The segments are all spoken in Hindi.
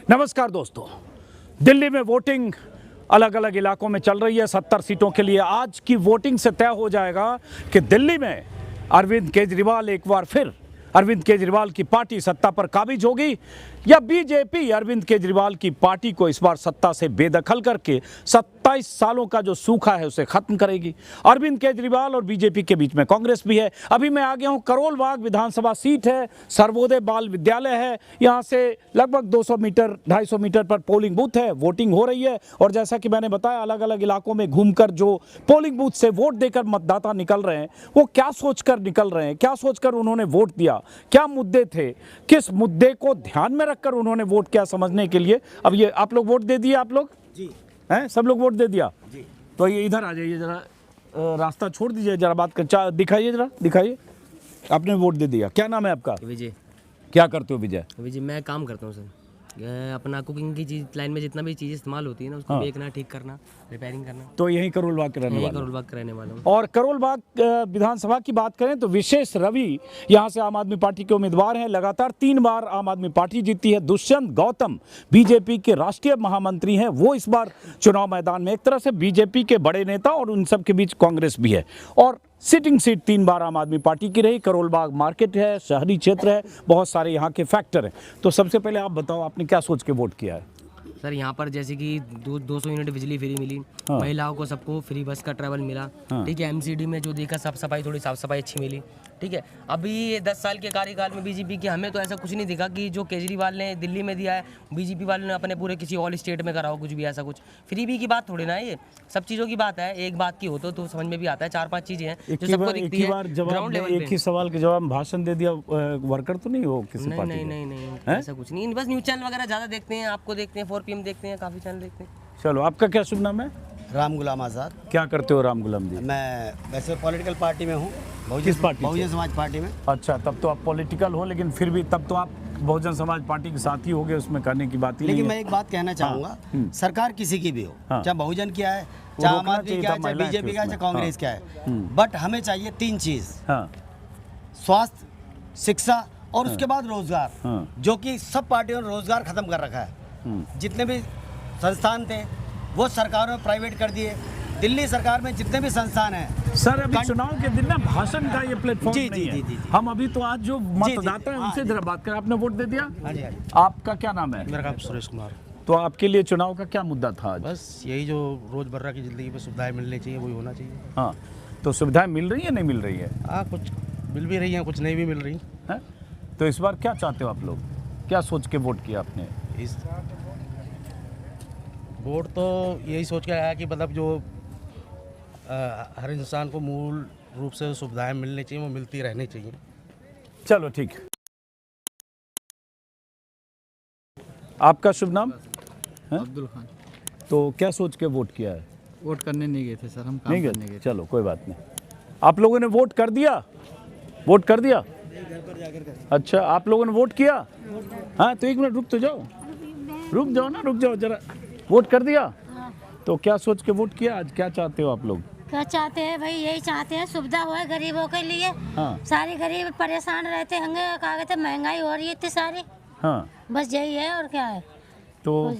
नमस्कार दोस्तों, दिल्ली में वोटिंग अलग अलग इलाकों में चल रही है 70 सीटों के लिए। आज की वोटिंग से तय हो जाएगा कि दिल्ली में अरविंद केजरीवाल एक बार फिर अरविंद केजरीवाल की पार्टी सत्ता पर काबिज होगी या बीजेपी अरविंद केजरीवाल की पार्टी को इस बार सत्ता से बेदखल करके 27 सालों का जो सूखा है उसे खत्म करेगी। अरविंद केजरीवाल और बीजेपी के बीच में कांग्रेस भी है। अभी मैं आ गया हूं, करोल बाग विधानसभा सीट है, सर्वोदय बाल विद्यालय है। यहां से लगभग 200 मीटर 250 मीटर पर पोलिंग बूथ है। वोटिंग हो रही है और जैसा कि मैंने बताया, अलग अलग इलाकों में घूमकर जो पोलिंग बूथ से वोट देकर मतदाता निकल रहे हैं, वो क्या सोचकर निकल रहे हैं, क्या सोचकर उन्होंने वोट दिया, क्या मुद्दे थे, किस मुद्दे को ध्यान में रखकर उन्होंने वोट किया, समझने के लिए अब ये आप लोग वोट दे दिए। आप लोग जी हैं, सब लोग वोट दे दिया जी। तो ये इधर आ जाइए, जरा रास्ता छोड़ दीजिए, जरा बात कर, दिखाइए, जरा दिखाइए। आपने वोट दे दिया, क्या नाम है आपका? विजय। क्या करते हो विजय? विजय मैं काम करता हूँ सर, अपना कुकिंग की चीज़ लाइन में जितना भी चीज़ इस्तेमाल होती है ना, उसको बेचना, ठीक करना, रिपेयरिंग करना। तो यही करोल बाग के रहने वाले? करोल बाग का रहने वाला हूँ। और करोल बाग विधानसभा की बात करें तो विशेष रवि यहाँ से आम आदमी पार्टी के उम्मीदवार हैं। लगातार 3 बार आम आदमी पार्टी जीती है। दुष्यंत गौतम बीजेपी के राष्ट्रीय महामंत्री हैं, वो इस बार चुनाव मैदान में। एक तरह से बीजेपी के बड़े नेता और उन सब के बीच कांग्रेस भी है। और सिटिंग सीट 3 बार आम आदमी पार्टी की रही। करोल बाग मार्केट है, शहरी क्षेत्र है, बहुत सारे यहाँ के फैक्टर हैं। तो सबसे पहले आप बताओ, आपने क्या सोच के वोट किया है? सर यहाँ पर जैसे कि 200 यूनिट बिजली फ्री मिली, महिलाओं को सबको फ्री बस का ट्रैवल मिला, ठीक है। एमसीडी में जो देखा साफ सफाई, थोड़ी साफ सफाई अच्छी मिली, ठीक है। अभी 10 साल के कार्यकाल में बीजेपी की हमें तो ऐसा कुछ नहीं दिखा कि जो केजरीवाल ने दिल्ली में दिया है, बीजेपी वालों ने अपने पूरे किसी ऑल स्टेट में करा हो, कुछ भी ऐसा कुछ। फ्री भी की बात थोड़ी ना है, ये सब चीज़ों की बात है। एक बात की हो तो समझ में भी आता है। 4-5 चीज़ें हैं जो सबको दिखती है ग्राउंड लेवल पे। एक ही सवाल के जवाब भाषण दे दिया, वर्कर तो नहीं हो किसी पार्टी के? नहीं, ऐसा कुछ नहीं। बस न्यूज़ चैनल वगैरह ज़्यादा देखते हैं, आपको देखते हैं, 4PM देखते हैं, काफ़ी चैनल देखते हैं। चलो, आपका क्या शुभ नाम है? राम गुलाम आज़ाद। क्या करते हो राम गुलाम जी? मैं वैसे पॉलिटिकल पार्टी में हूँ। किस पार्टी से? बहुजन समाज पार्टी में। अच्छा, तब तो आप पॉलिटिकल हो, लेकिन फिर भी तब तो आप बहुजन समाज पार्टी के साथ ही हो गए, उसमें करने की बात ही नहीं है। लेकिन मैं एक बात कहना चाहूँगा, सरकार किसी की भी हो, चाहे बहुजन क्या है, चाहे आम आदमी क्या है, चाहे बीजेपी क्या है, चाहे कांग्रेस क्या है, बट हमें चाहिए 3 चीज़: स्वास्थ्य, शिक्षा और उसके बाद रोजगार, जो कि सब पार्टियों ने रोजगार खत्म कर रखा है। जितने भी संस्थान थे वो सरकार ने प्राइवेट कर दिए। दिल्ली सरकार में जितने भी संस्थान हैं। सर, अभी चुनाव के दिन ना भाषण का ये प्लेटफॉर्म नहीं है। हम अभी तो आज जो मतदाता हैं उनसे जरा बात करें। आपने वोट दे दिया? हाँ जी। आपका क्या नाम है? मेरा नाम सुरेश कुमार। तो आपके लिए चुनाव का क्या मुद्दा था आज? बस यही जो रोजमर्रा की जिंदगी में सुविधाएं मिलनी चाहिए वही होना चाहिए। हाँ, तो सुविधाएं मिल रही है, नहीं मिल रही है? हाँ, कुछ मिल भी रही हैं, कुछ नहीं भी मिल रही है? तो इस बार क्या चाहते हो आप लोग? क्या सोच के वोट किया आपने? इस वोट तो यही सोच के आया कि मतलब जो हर इंसान को मूल रूप से सुविधाएं मिलनी चाहिए, वो मिलती रहनी चाहिए। चलो ठीक। आपका शुभ नाम? अब्दुल खान। तो क्या सोच के वोट किया है? वोट करने नहीं गए थे सर, हम काम करने गए थे। चलो कोई बात नहीं। आप लोगों ने वोट कर दिया? वोट कर दिया? अच्छा, आप लोगों ने वोट किया? हाँ, तो 1 मिनट रुक तो जाओ, रुक जाओ जरा। वोट कर दिया? तो क्या सोच के वोट किया आज? क्या चाहते हो आप लोग? क्या चाहते हैं भाई? यही चाहते हैं सुविधा हो गरीबों के लिए। हाँ। सारे गरीब परेशान रहते होंगे, क्या कहते हैं, महंगाई हो रही है इतनी सारी। हाँ, बस यही है और क्या है। तो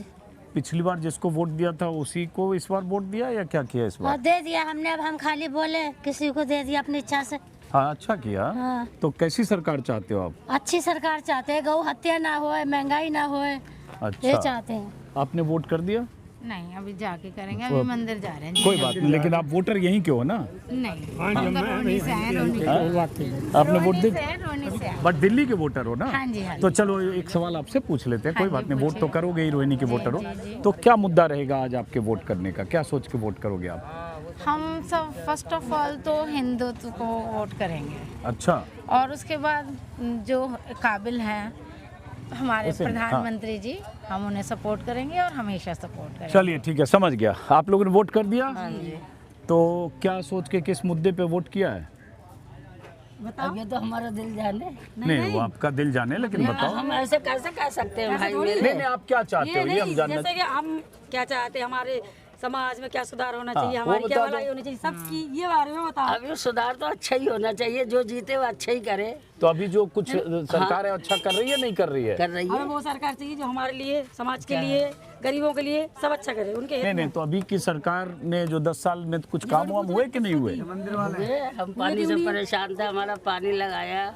पिछली बार जिसको वोट दिया था उसी को इस बार वोट दिया या क्या किया इस और बार? दे दिया हमने, अब हम खाली बोले, किसी को दे दिया अपनी इच्छा से। हाँ, अच्छा किया। हाँ। तो कैसी सरकार चाहते हो आप? अच्छी सरकार चाहते हैं, गौ हत्या ना होए, महंगाई ना होए, अच्छा, ये चाहते हैं। आपने वोट कर दिया? नहीं, अभी जाके करेंगे, अभी मंदिर जा रहे हैं। कोई बात नहीं, लेकिन आप वोटर यहीं के हो ना? नहीं, हम तो रोनी से हैं, रोनी आपने वोट से दिया? हैं, रोनी से हैं। बट दिल्ली के वोटर हो ना? हाँ जी, हाँ जी। तो चलो एक सवाल आपसे पूछ लेते हैं। कोई हाँ बात जी, नहीं, वोट तो पूछिए। करोगे ही, रोहिणी के वोटर हो। जी। तो क्या मुद्दा रहेगा आज आपके वोट करने का? क्या सोच के वोट करोगे आप? हम सब फर्स्ट ऑफ ऑल तो हिंदुत्व को वोट करेंगे, अच्छा, और उसके बाद जो काबिल हैं हमारे ऐसे? प्रधानमंत्री जी, हम उन्हें सपोर्ट करेंगे और हमेशा सपोर्ट करेंगे। चलिए ठीक है, समझ गया। आप लोगों ने वोट कर दिया? हाँ जी। तो क्या सोच के किस मुद्दे पे वोट किया है? अब ये तो हमारा दिल जाने। नहीं, वो आपका दिल जाने, लेकिन बताओ। हम ऐसे कैसे कह सकते हैं भाई? नहीं, आप क्या चाहते हो ये हम जानना। जैसे कि हम क्या चाहते हैं, हमारे समाज में क्या सुधार होना चाहिए, हमारी क्या भलाई होनी चाहिए, सबकी ये बारे में बताओ। अभी सुधार तो अच्छा ही होना चाहिए, जो जीते वो अच्छा ही करे। तो अभी जो कुछ सरकार है अच्छा कर रही है नहीं कर रही है? कर रही है। हमें वो सरकार चाहिए जो हमारे लिए, समाज के लिए, गरीबों के लिए सब अच्छा करे, उनके हित में। नहीं, तो अभी की सरकार ने जो 10 साल में कुछ काम वाम हुए कि नहीं हुए? हम पानी से परेशान थे, हमारा पानी लगाया,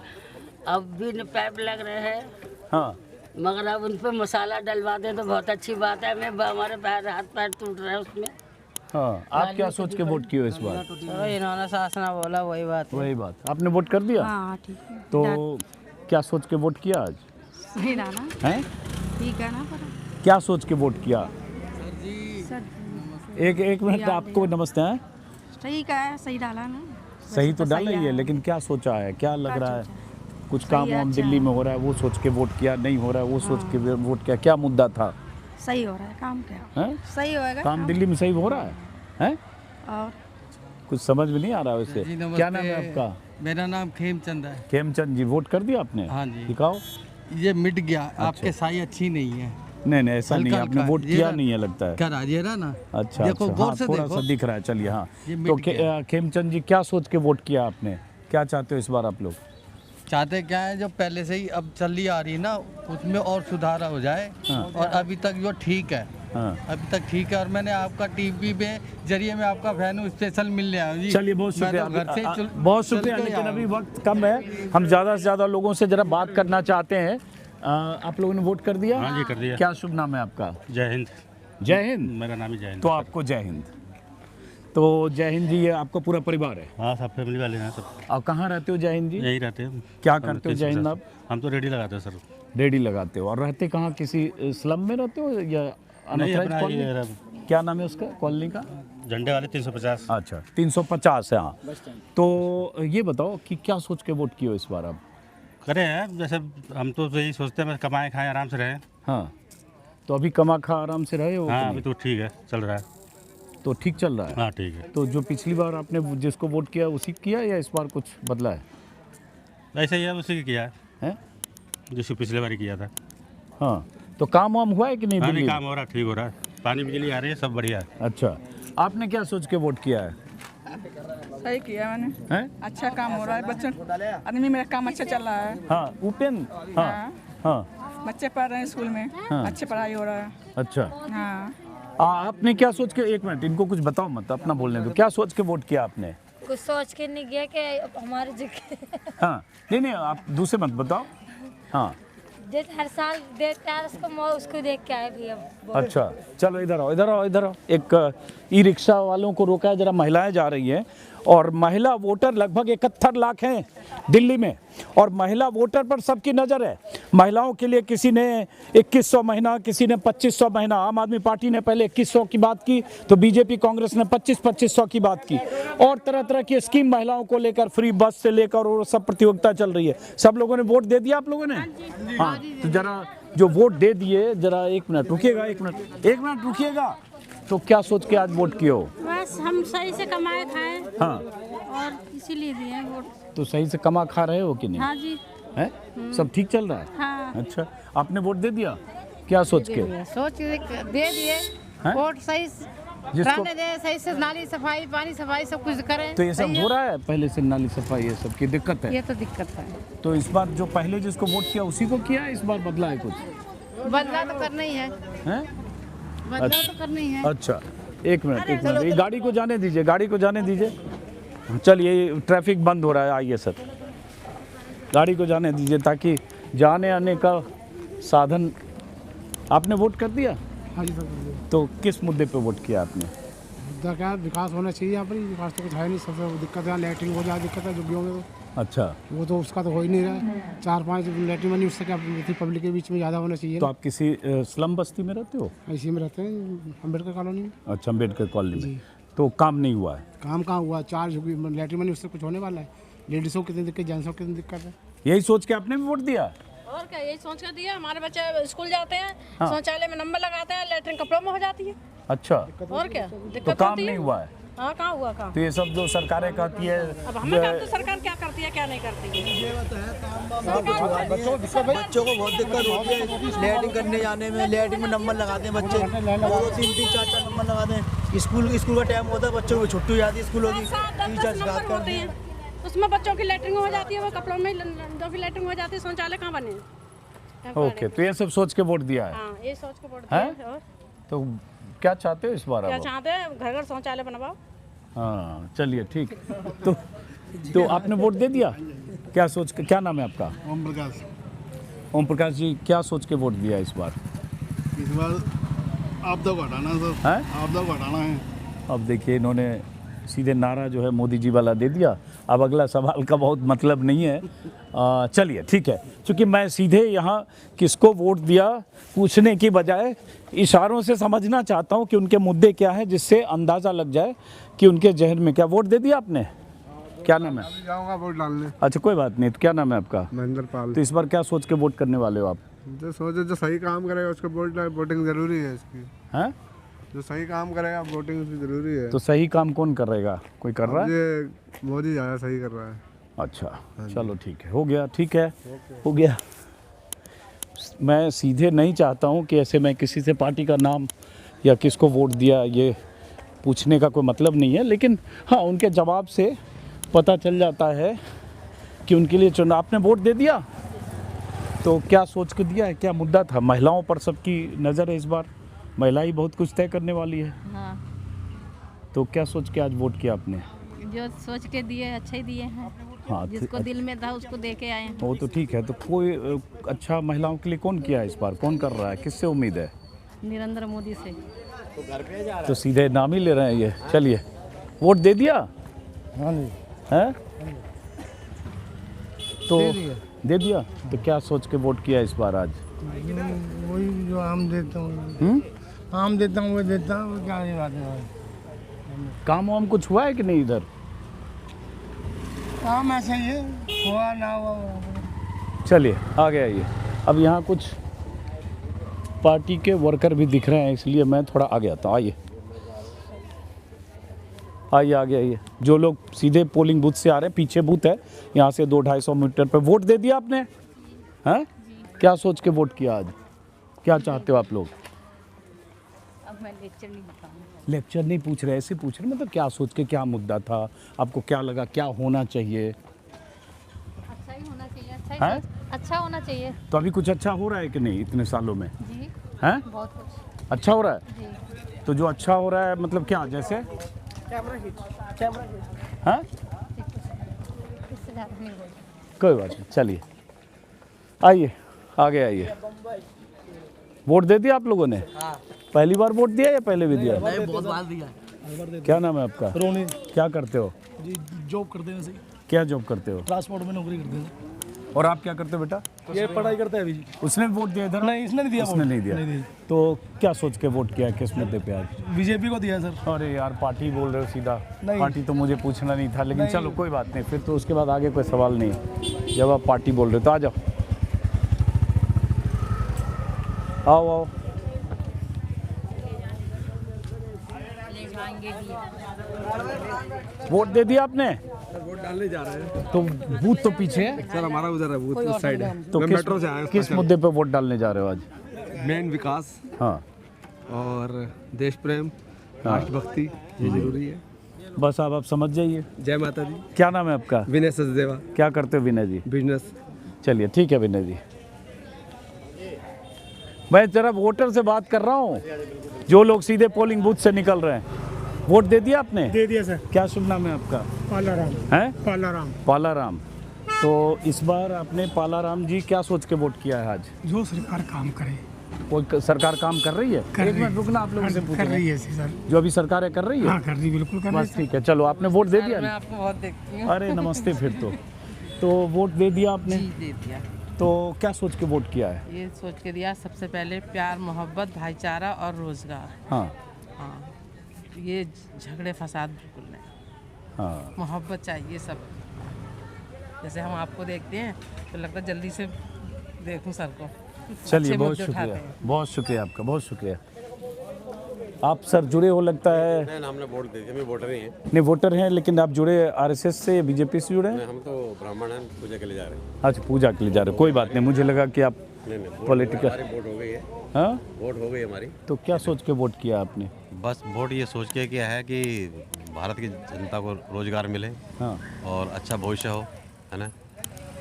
अब भी पाइप लग रहे हैं। हाँ, मगर अब उन पे मसाला डलवा दें तो बहुत अच्छी बात है। हमें हमारे पैर हाथ पैर टूट रहे हैं उसमें। हाँ, आप क्या सोच के वोट किए हो इस बार? चलो इन्होंने शासना बोला वही बात। वही बात, आपने वोट कर दिया? हाँ ठीक है। तो क्या सोच के वोट किया आज? सही डाला, हैं? ठीक है ना, पर क्या सोच के वोट किया? एक मिनट, आपको नमस्ते हैं। ठीक है, सही डाला ना। सही तो डाला ही है, लेकिन क्या सोचा है, क्या लग रहा है? कुछ काम वाम दिल्ली में हो रहा है वो सोच के वोट किया, नहीं हो रहा है वो सोच के वोट किया, क्या मुद्दा था? सही हो रहा है काम, क्या हैं? सही होएगा काम दिल्ली में सही हो रहा है? हैं? और कुछ समझ में नहीं आ रहा वैसे। क्या नाम है आपका? मेरा नाम खेमचंद है। खेमचंद जी, वोट कर दिया आपने? हाँ जी। दिखाओ। ये मिट गया, आपके साई अच्छी नहीं है। नहीं ऐसा नहीं, हल्का आपने हल्का, वोट ये किया रहा- नहीं है लगता है। क्या ये रहा ना? अच्छा, देखो अच्छा, गौर हाँ, से थोड़ा देखो। सा दिख रहा है, चलिए। हाँ, ये मिट तो गया। खेमचंद जी क्या सोच के वोट किया आपने? क्या चाहते हो इस बार आप लोग? चाहते क्या है, जो पहले से ही अब चली आ रही ना उसमें और सुधार हो जाए। और अभी तक जो ठीक है, हाँ। अभी तक ठीक है। और मैंने आपका टीवी पे जरिए में आपका फैन हूँ, स्पेशल मिलने आया हूँ जी। चलिए, बहुत मैं शुक्रिया। तो घर से बहुत शुक्रिया, चल के लेकिन आया अभी हूँ। वक्त कम है, हम ज़्यादा से ज़्यादा लोगों से जरा बात करना चाहते हैं। आप लोगों ने वोट कर दिया? हाँ जी, कर दिया। क्या शुभ नाम है आपका? जय हिंद। जय हिंद। मेरा नाम ही जय हिंद। तो आपको जय हिंद। तो जय हिंद जी, ये आपका पूरा परिवार है? हाँ, सब फैमिली वाले हैं सब। और कहाँ रहते हो जय हिंद जी? यही रहते हैं। क्या करते हो जय हिंद आप? हम तो रेडी लगाते हैं सर। रेडी लगाते हो। और रहते कहाँ, किसी स्लम में रहते हो या नहीं, अनऑथराइज्ड अपना कॉलोनी? ये क्या नाम है उसका, कॉलोनी का? झंडे वाले 350। अच्छा, 350 है। हाँ, तो ये बताओ कि क्या सोच के वोट किए हो इस बार आप? करे हैं, जैसे हम तो यही सोचते हैं कमाएं खाएं आराम से रहें। हाँ, तो अभी कमा खा आराम से रहे हो? हाँ, कि अभी नहीं? तो ठीक है, चल रहा है। तो ठीक चल रहा है? हाँ, ठीक है। तो जो पिछली बार आपने जिसको वोट किया उसी किया या इस बार कुछ बदला है? ऐसा ही है, उसी की किया है हैं? जिसको पिछले बार किया था। हाँ, तो काम वाम हुआ है कि नहीं हाँ, दिल्ली नहीं, में? काम हो रहा है, ठीक हो रहा है, पानी बिजली आ रही है, सब बढ़िया है। अच्छा, आपने क्या सोच के वोट किया है? सही किया मैंने। हैं? अच्छा काम हो रहा है, बच्चों आदमी मेरा काम अच्छा चल रहा है। हाँ, उपेन। हाँ, हाँ, बच्चे पढ़ रहे हैं स्कूल में। हाँ। अच्छी पढ़ाई हो रहा है। अच्छा। हाँ, आपने क्या सोच के, एक मिनट इनको कुछ बताओ मत, अपना बोलने दो, क्या सोच के वोट किया आपने? कुछ सोच के नहीं गया कि हमारे हाँ, नहीं आप दूसरे मत बताओ। हाँ, जो हर साल देता है उसको देख के आए भैया। अच्छा, चलो इधर आओ, इधर आओ, इधर आओ। एक ई रिक्शा वालों को रोका है, जरा महिलाएं जा रही हैं और महिला वोटर लगभग 71 लाख हैं दिल्ली में, और महिला वोटर पर सबकी नज़र है। महिलाओं के लिए किसी ने 2100 महीना, किसी ने 2500 महीना। आम आदमी पार्टी ने पहले 2100 की बात की, तो बीजेपी कांग्रेस ने 2500 की बात की, और तरह तरह की स्कीम महिलाओं को लेकर, फ्री बस से लेकर, और सब प्रतियोगिता चल रही है। सब लोगों ने वोट दे दिया आप लोगों ने? हाँ, तो जरा जो वोट दे दिए, जरा एक मिनट रुकिएगा, एक मिनट रुकिएगा। तो क्या सोच के आज वोट किए हो? बस हम सही से कमाए खाए। हाँ, और इसीलिए दिए वोट। तो सही से कमा खा रहे हो कि नहीं? हाँ जी। है, सब ठीक चल रहा है? हाँ। अच्छा, आपने वोट दे दिया? क्या सोच के? दे दिए वोट, सही जिसको दे, सही से नाली सफाई, पानी सफाई सब कुछ करें। तो ये सब हो रहा है पहले से, नाली सफाई ये सब की दिक्कत है? ये तो दिक्कत है। तो इस बार जो पहले जिसको वोट किया उसी को किया, इस बार बदला है कुछ? बदला तो करना ही है, हैं? बदला तो करना ही है। अच्छा, एक मिनट, ये गाड़ी को जाने दीजिए, गाड़ी को जाने दीजिए। चलिए, ट्रैफिक बंद हो रहा है, आइए सर, गाड़ी को जाने दीजिए ताकि जाने आने का साधन। आपने वोट कर दिया? हाँ जी, सर। तो किस मुद्दे पे वोट किया आपने? मुद्दा क्या, विकास होना चाहिए यहाँ पर। विकास तो कुछ है नहीं, सबसे दिक्कत है लैट्रिन को, ज़्यादा दिक्कत है झुग्गियों में। तो अच्छा, वो तो उसका तो हो ही नहीं रहा। 4-5 लैट्रिन बनी, उससे क्या पब्लिक के बीच में ज़्यादा होना चाहिए। तो आप किसी स्लम बस्ती में रहते हो? इसी में रहते हैं, अम्बेडकर कॉलोनी में। अच्छा, अम्बेडकर कॉलोनी में। तो काम नहीं हुआ है? काम कहाँ हुआ, 4 झुग्गी लैट्रिन बनी, उससे कुछ होने वाला है? लेडीज़ों की कितनी दिक्कत, जेंट्सों की कितनी दिक्कत है। यही सोच के आपने भी वोट दिया? और क्या, यही सोच कर दिया। हमारे बच्चे स्कूल जाते हैं, हाँ। शौचालय में नंबर लगाते हैं, लेटरिन कपड़ों में हो जाती है। अच्छा, और क्या तो दिक्कत काम होती नहीं है। हुआ है? हाँ कहाँ हुआ काम? तो ये सब जो सरकारें कहती है, अब हमें क्या तो सरकार क्या करती है क्या नहीं करती है? बच्चों को बहुत दिक्कत होती है लैट्रिन करने जाने में। लैट्रिन में नंबर लगाते हैं बच्चे, 2-3-4 नंबर लगाते हैं। स्कूल का टाइम होता है, बच्चों को छुट्टी हो जाती है स्कूलों की, टीचर शिकायत करते हैं। उसमें बच्चों की लैट्रिन हो जाती है, वो कपड़ों में जो भी लैट्रिन हो जाती है, शौचालय कहाँ बने? ओके, तो ये सब सोच के वोट दिया है। हाँ, ये सोच के वोट दिया। और तो क्या चाहते हो इस बार क्या आप? चाहते हैं? घर घर शौचालय बनवाओ। हाँ चलिए ठीक। तो आपने वोट दे दिया? क्या सोच के, क्या नाम है आपका? ओम प्रकाश। ओम प्रकाश जी, क्या सोच के वोट दिया इस बार? इस बार आपदा को हटाना सर, आपदा को हटाना है। अब देखिए, इन्होंने सीधे नारा जो है मोदी जी वाला दे दिया। अब अगला सवाल का बहुत मतलब नहीं है। चलिए ठीक है, क्योंकि मैं सीधे यहाँ किसको वोट दिया पूछने की बजाय इशारों से समझना चाहता हूँ कि उनके मुद्दे क्या हैं, जिससे अंदाज़ा लग जाए कि उनके जहन में क्या। वोट दे दिया आपने? क्या नाम है? जाऊंगा वोट डालने। अच्छा कोई बात नहीं, तो क्या नाम है आपका? महेंद्र पाल। तो इस बार क्या सोच के वोट करने वाले हो आप? जो सोचे जो सही काम करेगा उसको वोटिंग जरूरी है इसकी। हैं? जो सही काम करेगा वोटिंग उसकी जरूरी है। तो सही काम कौन करेगा? कोई कर रहा है? ये मोदी ज़्यादा सही कर रहा है। अच्छा चलो ठीक है, हो गया, ठीक है, हो गया। मैं सीधे नहीं चाहता हूँ कि ऐसे मैं किसी से पार्टी का नाम या किसको वोट दिया ये पूछने का कोई मतलब नहीं है, लेकिन हाँ उनके जवाब से पता चल जाता है कि उनके लिए चुनाव। आपने वोट दे दिया तो क्या सोच के दिया है? क्या मुद्दा था? महिलाओं पर सबकी नज़र है इस बार, महिला ही बहुत कुछ तय करने वाली है। हाँ, तो क्या सोच के आज वोट किया आपने? जो सोच के दिए अच्छे ही दिए हैं। हाँ, जिसको दिल में था उसको दे के आए हैं। वो तो ठीक है। तो कोई अच्छा महिलाओं के लिए कौन किया है इस बार? कौन कर रहा है? किससे उम्मीद है? नरेंद्र मोदी से। तो सीधे नाम ही ले रहे हैं ये। चलिए, वोट दे दिया? हाँ जी। हैं? तो दे दिया। तो क्या सोच के वोट किया इस बार आज? वही जो आम देता हूँ, आम देता हूँ वो देता हूँ, क्या ये बात है। काम वाम कुछ हुआ है कि नहीं इधर? काम ऐसा ही है, हुआ ना हुआ। चलिए आगे आइए। अब यहाँ कुछ पार्टी के वर्कर भी दिख रहे हैं, इसलिए मैं थोड़ा आगे आता हूँ। आइए आइए आगे आइए। जो लोग सीधे पोलिंग बूथ से आ रहे हैं, पीछे बूथ है, यहाँ से 200-250 मीटर पे। वोट दे दिया आपने? हैं? क्या सोच के वोट किया आज? क्या चाहते हो आप लोग? अब मैं लेक्चर नहीं बताऊंगा। लेक्चर नहीं पूछ रहे, ऐसे पूछ रहे, मतलब क्या सोच के, क्या मुद्दा था आपको, क्या लगा, क्या होना चाहिए? अच्छा ही होना चाहिए। अच्छा होना चाहिए। तो अभी कुछ अच्छा हो रहा है कि नहीं इतने सालों में? जी हैं? बहुत कुछ अच्छा हो रहा है। जी। तो जो अच्छा हो रहा है मतलब क्या? जैसे हाँ, इससे ज़्यादा नहीं बोल। कोई बात नहीं, चलिए आइए आगे आइए। वोट दे दिया आप लोगों ने? पहली बार वोट दिया या पहले भी दिया? नहीं, बहुत बार दिया। क्या नाम है आपका? रोनी। क्या करते हो? जी जॉब करते हैं। क्या जॉब करते हो? ट्रांसपोर्ट में नौकरी करते हैं। और आप क्या करते हो बेटा? ये पढ़ाई करते हैं अभी जी। उसने वोट दिया इधर? नहीं, इसने नहीं दिया। उसने नहीं दिया। नहीं। तो क्या सोच के वोट किया, किस मुद्दे पे आज? बीजेपी को दिया सर। अरे यार, पार्टी बोल रहे हो सीधा। नहीं। पार्टी तो मुझे पूछना नहीं था, लेकिन नहीं। चलो कोई बात नहीं, फिर तो उसके बाद आगे कोई सवाल नहीं है। जब आप पार्टी बोल रहे हो तो आ जाओ, आओ आओ। वोट दे दिया आपने? वोट डालने जा रहे हैं। तो बूथ तो पीछे है सर, हमारा उधर है, बूथ उस साइड है। तो मैं मेट्रो से आया। किस मुद्दे पे वोट डालने जा रहे हो आज? मेन विकास, हाँ, और देश प्रेम, राष्ट्रभक्ति, ये जरूरी है। बस आप समझ जाइए। जय माता दी। क्या नाम है आपका? विनय सचदेवा। क्या करते हो विनय जी? बिजनेस। चलिए ठीक है विनय जी। मैं जरा वोटर से बात कर रहा हूँ, जो लोग सीधे पोलिंग बूथ से निकल रहे हैं। वोट दे दिया आपने? दे दिया सर। क्या शुभ नाम है आपका? पालाराम। हैं? पालाराम। पालाराम। तो इस बार आपने पालाराम जी क्या सोच के वोट किया है आज? जो सरकार काम करे। कोई सरकार काम कर रही है? एक मिनट रुकना, आप लोगों से पूछ कर रही है सर। जो अभी सरकारें कर रही है? हाँ, कर रही, बिल्कुल कर रही है। बस ठीक है, चलो आपने वोट दे दिया? मैं आपको बहुत देखती हूँ। अरे नमस्ते। फिर तो वोट दे दिया आपने? जी दे दिया। तो क्या सोच के वोट किया है? ये सोच के दिया, सबसे पहले प्यार, मोहब्बत, भाईचारा और रोजगार। हाँ हाँ, ये झगड़े फसाद बिल्कुल नहीं। हाँ, मोहब्बत चाहिए सब। जैसे हम आपको देखते हैं तो लगता है जल्दी से देखूं सर को। चलिए अच्छे बहुत मुद्दे शुक्रिया, उठाते हैं। बहुत शुक्रिया आपका, बहुत शुक्रिया। आप सर जुड़े हो लगता है? नहीं, हमने वोट दे दिया, हम वोटर ही हैं। नहीं वोटर हैं, लेकिन आप जुड़े आरएसएस से, बीजेपी से जुड़े हैं? हम तो ब्राह्मण हैं, पूजा के लिए जा रहे हैं। अच्छा, पूजा के लिए जा रहे हो, कोई बात नहीं, मुझे लगा कि आप पॉलिटिकल। हमारी वोट हो गई है। हाँ, वोट हो गई हमारी। तो क्या सोच के वोट किया आपने? बस वोट ये सोच के किया है कि भारत की जनता को रोजगार मिले। हाँ, और अच्छा भविष्य हो, है ना।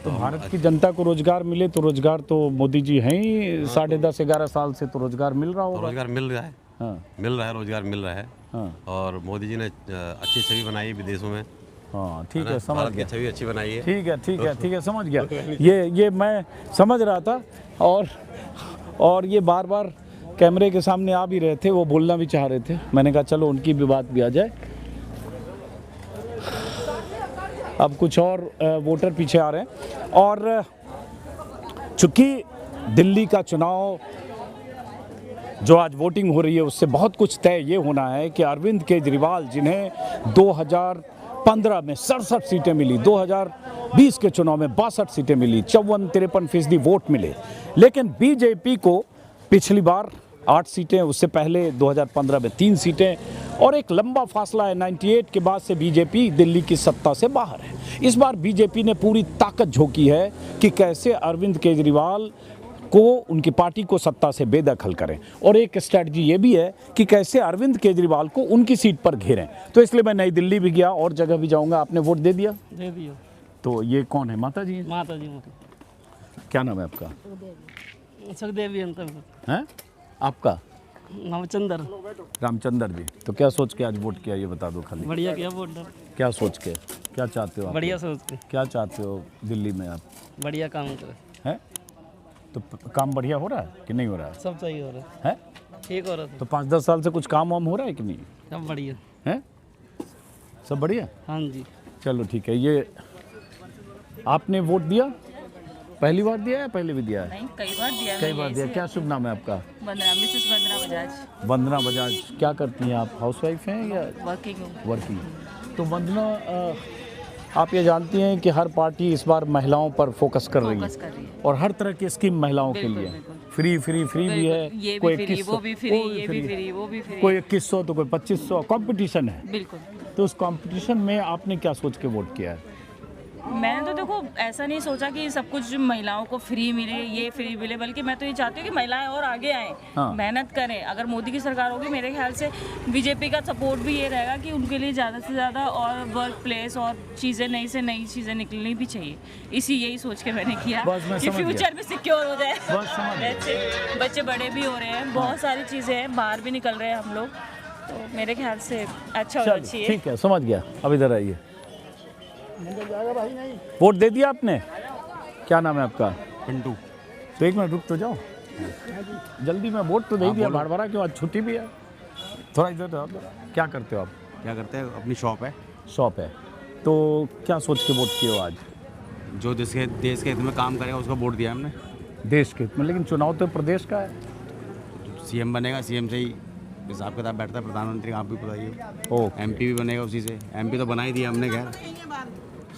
तो भारत की जनता को रोजगार मिले, तो रोजगार तो मोदी जी हैं ही 10.5-11 साल से, तो रोजगार मिल रहा होगा। रोजगार मिल रहा है। हाँ, मिल रहा है, रोजगार मिल रहा है। हाँ, और मोदी जी ने अच्छी छवि बनाई है विदेशों में। हाँ, ठीक है, समझ भारत की गया। छवि अच्छी बनाई है। ठीक है, ठीक है, ठीक है, समझ गया। ये मैं समझ रहा था, और ये बार बार कैमरे के सामने आ भी रहे थे, वो बोलना भी चाह रहे थे, मैंने कहा चलो उनकी भी बात भी आ जाए। अब कुछ और वोटर पीछे आ रहे हैं, और चूंकि दिल्ली का चुनाव जो आज वोटिंग हो रही है उससे बहुत कुछ तय ये होना है कि अरविंद केजरीवाल, जिन्हें 2015 में 67 सीटें मिली, 2020 के चुनाव में 62 सीटें मिली, 54-53% वोट मिले, लेकिन बीजेपी को पिछली बार 8 सीटें, उससे पहले 2015 में 3 सीटें, और एक लंबा फासला है। 98 के बाद से बीजेपी दिल्ली की सत्ता से बाहर है। इस बार बीजेपी ने पूरी ताकत झोंकी है कि कैसे अरविंद केजरीवाल को, उनकी पार्टी को सत्ता से बेदखल करें, और एक स्ट्रैटेजी ये भी है कि कैसे अरविंद केजरीवाल को उनकी सीट पर घेरें। तो इसलिए मैं नई दिल्ली भी गया और जगह भी जाऊंगा। आपने वोट दे दिया? दे दिया। तो ये कौन है? माता जी? माता जी। क्या नाम है आपका? सुखदेवी हैं? आपका? रामचंद्र जी। तो क्या सोच के आज वोट किया, ये बता दो खाली। बढ़िया किया वोट। क्या सोच के, क्या चाहते हो आप? बढ़िया सोच के। क्या चाहते हो दिल्ली में आप? बढ़िया काम करे हैं? तो काम बढ़िया हो रहा है कि नहीं हो रहा है? सब सही हो रहा है, ठीक हो रहा है। तो 5-10 साल से कुछ काम वाम हो रहा है कि नहीं? सब बढ़िया है, सब बढ़िया। हाँ जी। चलो ठीक है। ये आपने वोट दिया? पहली बार दिया है, पहले भी दिया है? नहीं, कई बार दिया। कई बार दिया। क्या शुभ नाम है आपका? वंदना, मिसेस वंदना बजाज। वंदना बजाज। क्या करती हैं आप? हाउसवाइफ हैं या वर्किंग? वर्किंग। तो वंदना, आप ये जानती हैं कि हर पार्टी इस बार महिलाओं पर फोकस कर रही है, और हर तरह की स्कीम महिलाओं के लिए, फ्री भी है, ये कोई भी फ्री, वो भी फ्री, ये भी फ्री, वो भी फ्री, कोई 2100 तो कोई 2500, कंपटीशन है। बिल्कुल। तो उस कंपटीशन में आपने क्या सोच के वोट किया है? मैंने तो देखो ऐसा नहीं सोचा कि सब कुछ महिलाओं को फ्री मिले, ये फ्री मिले, बल्कि मैं तो ये चाहती हूँ कि महिलाएं और आगे आएँ, हाँ। मेहनत करें। अगर मोदी की सरकार होगी, मेरे ख्याल से बीजेपी का सपोर्ट भी ये रहेगा कि उनके लिए ज़्यादा से ज़्यादा और वर्क प्लेस और चीज़ें, नई से नई चीज़ें निकलनी भी चाहिए। यही सोच के मैंने किया कि फ्यूचर भी सिक्योर हो जाए। बच्चे बड़े भी हो रहे हैं, बहुत सारी चीज़ें हैं, बाहर भी निकल रहे हैं हम लोग, तो मेरे ख्याल से अच्छा होना चाहिए। ठीक है, समझ गया। अब इधर आइए। वोट दे दिया आपने? क्या नाम है आपका? पिंटू। तो एक मिनट रुक तो जाओ, जल्दी में वोट तो दे दिया, बार बार क्यों, आज छुट्टी भी है। थोड़ा इधर आओ। क्या करते हो आप? क्या करते हैं, अपनी शॉप है। शॉप है। तो क्या सोच के वोट किए हो आज? जो देश के हित में काम करेगा उसको वोट दिया हमने। देश के हित में, लेकिन चुनाव तो प्रदेश का है। सीएम बनेगा, सीएम से ही हिसाब किताब बैठता है। प्रधानमंत्री आप भी बताइए। एमपी भी बनेगा उसी से। एमपी तो बना ही दिया हमने, खैर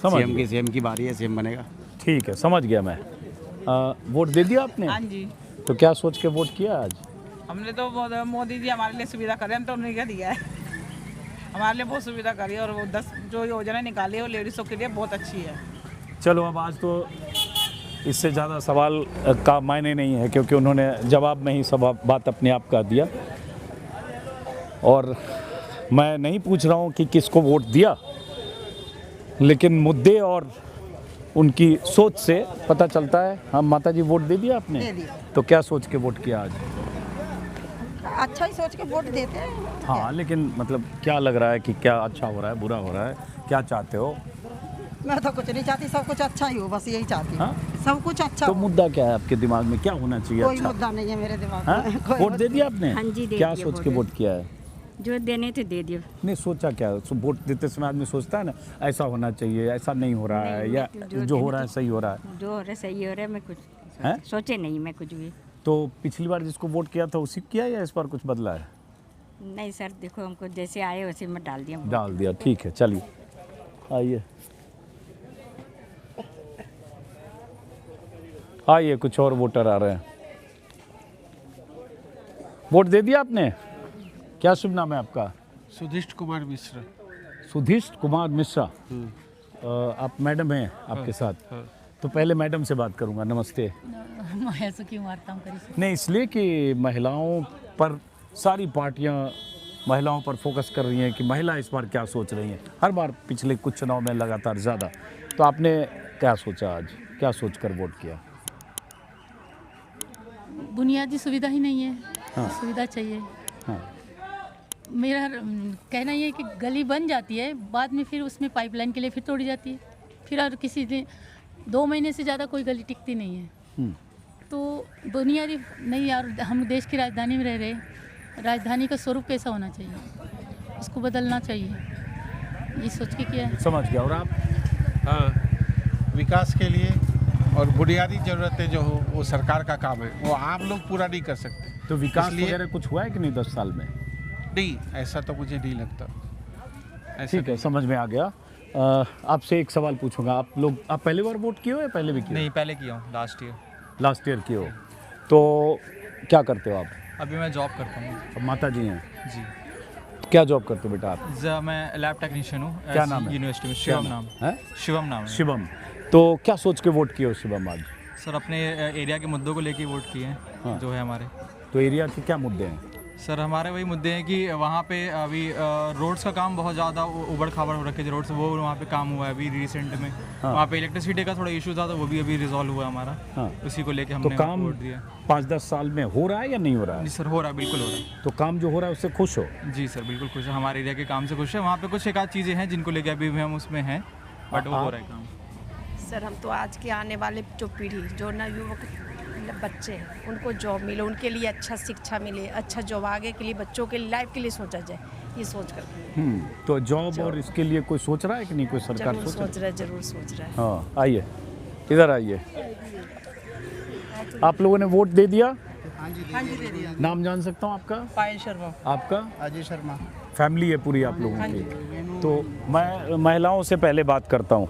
सीएम की बारी है, सीएम बनेगा। ठीक है, समझ गया मैं। वोट दे दिया आपने? हाँ जी। तो क्या सोच के वोट किया आज? हमने तो मोदी जी हमारे लिए सुविधा करे, हम तो उन्हें क्या दिया है। हमारे लिए बहुत सुविधा करी, और वो 10 जो योजना निकाली है वो लेडीज़ों के लिए बहुत अच्छी है। चलो, अब आज तो इससे ज़्यादा सवाल का मायने नहीं है, क्योंकि उन्होंने जवाब में ही सब बात अपने आप का दिया, और मैं नहीं पूछ रहा हूँ कि किसको वोट दिया, लेकिन मुद्दे और उनकी सोच से पता चलता है। हम माता जी, वोट दे दिया आपने? दे दिया। तो क्या सोच के वोट किया आज? अच्छा ही सोच के वोट देते हैं। हाँ, लेकिन मतलब क्या लग रहा है कि क्या अच्छा हो रहा है, बुरा हो रहा है, क्या चाहते हो? मैं तो कुछ नहीं चाहती, सब कुछ अच्छा ही हो, बस यही चाहती हूँ। सब कुछ अच्छा तो हो। मुद्दा क्या है आपके दिमाग में, क्या होना चाहिए? कोई अच्छा, मुद्दा नहीं है मेरे दिमाग हाँ? में। कोई वोट दे दिया आपने? हाँ जी, दे क्या दिया, सोच के वोट किया है? जो देने थे दे दिया। नहीं सोचा क्या? वोट देते समय आदमी सोचता है ना, ऐसा होना चाहिए, ऐसा नहीं हो रहा है, या जो हो रहा है सही हो रहा है। जो हो रहा है सही हो रहा है, मैं कुछ सोचे नहीं, मैं कुछ भी। तो पिछली बार जिसको वोट किया था उसी किया, या इस बार कुछ बदला है? नहीं सर, देखो हमको जैसे आए वैसे में डाल दिया। डाल दिया, ठीक है। चलिए आइए, आइए, कुछ और वोटर आ रहे हैं। वोट दे दिया आपने? क्या शुभ नाम है आपका? सुधिष्ठ कुमार मिश्रा। सुधिष्ठ कुमार मिश्रा। आप मैडम हैं आपके साथ? तो पहले मैडम से बात करूंगा। नमस्ते। नहीं, इसलिए कि महिलाओं पर सारी पार्टियां महिलाओं पर फोकस कर रही हैं कि महिला इस बार क्या सोच रही हैं। हर बार पिछले कुछ चुनाव में लगातार ज़्यादा। तो आपने क्या सोचा आज, क्या सोचकर वोट किया? बुनियादी सुविधा ही नहीं है। हाँ। सुविधा चाहिए। हाँ। मेरा कहना ये है कि गली बन जाती है, बाद में फिर उसमें पाइपलाइन के लिए फिर तोड़ी जाती है, फिर और किसी दिन 2 महीने से ज़्यादा कोई गली टिकती नहीं है। तो बुनियादी नहीं यार, हम देश की राजधानी में रह रहे, राजधानी का स्वरूप कैसा होना चाहिए, उसको बदलना चाहिए, ये सोच के किया है। समझ गया। और आप? हाँ, विकास के लिए और बुनियादी ज़रूरतें जो हो वो सरकार का काम है, वो आम लोग पूरा नहीं कर सकते। तो विकास वगैरह कुछ हुआ है कि नहीं 10 साल में? नहीं, ऐसा तो मुझे नहीं लगता। ठीक है, समझ में आ गया। आपसे एक सवाल पूछूंगा। आप पहली बार वोट किए हो या पहले भी किए? नहीं, पहले किया हूँ, लास्ट ईयर किए हो। तो क्या करते हो आप? अभी मैं जॉब करता हूँ। माता जी हैं? जी। क्या जॉब करते हो बेटा आप? मैं लैब टेक्नीशियन हूँ। क्या नाम है? यूनिवर्सिटी में शिवम नाम है। शिवम नाम है। शिवम। तो क्या सोच के वोट किए हो शिवम आज? सर, अपने एरिया के मुद्दों को लेके वोट किए हैं। हाँ। जो है हमारे। तो एरिया के क्या मुद्दे हैं? सर, हमारे वही मुद्दे हैं कि वहाँ पे अभी रोड्स का काम बहुत ज़्यादा उबड़ खाबड़ हो रखे थे रोड्स, वो वहाँ पे काम हुआ है अभी रिसेंट में। हाँ। वहाँ पे इलेक्ट्रिसिटी का थोड़ा इशू था, तो वो भी अभी रिजॉल्व हुआ हमारा। हाँ। उसी को लेके हमने काम वोट दिया। 5-10 साल में हो रहा है या नहीं हो रहा है? जी सर, हो रहा है, बिल्कुल हो रहा है। तो काम जो हो रहा है उससे खुश हो? जी सर, बिल्कुल खुश है। हमारे एरिया के काम से खुश है। वहाँ पे कुछ एक आध चीज़ें हैं जिनको लेके अभी भी हम उसमें हैं, बट वो हो रहा है काम। सर, हम तो आज के आने वाले जो पीढ़ी, जो नवयुवक बच्चे हैं, उनको जॉब मिले, उनके लिए अच्छा शिक्षा मिले, अच्छा जॉब, आगे के लिए बच्चों के लाइफ के लिए सोचा जाए, ये सोच कर। तो जॉब और इसके लिए कोई सोच रहा है कि नहीं? कोई सरकार सोच रहा है, जरूर सोच रहा है। हाँ, आइए, इधर आइए। आप लोगों ने वोट दे दिया? हाँ जी, दे दिया। नाम जान सकता हूँ आपका? पायल शर्मा। आपका? अजय शर्मा। फैमिली है पूरी आप लोगों की? तो मैं महिलाओं से पहले बात करता हूँ,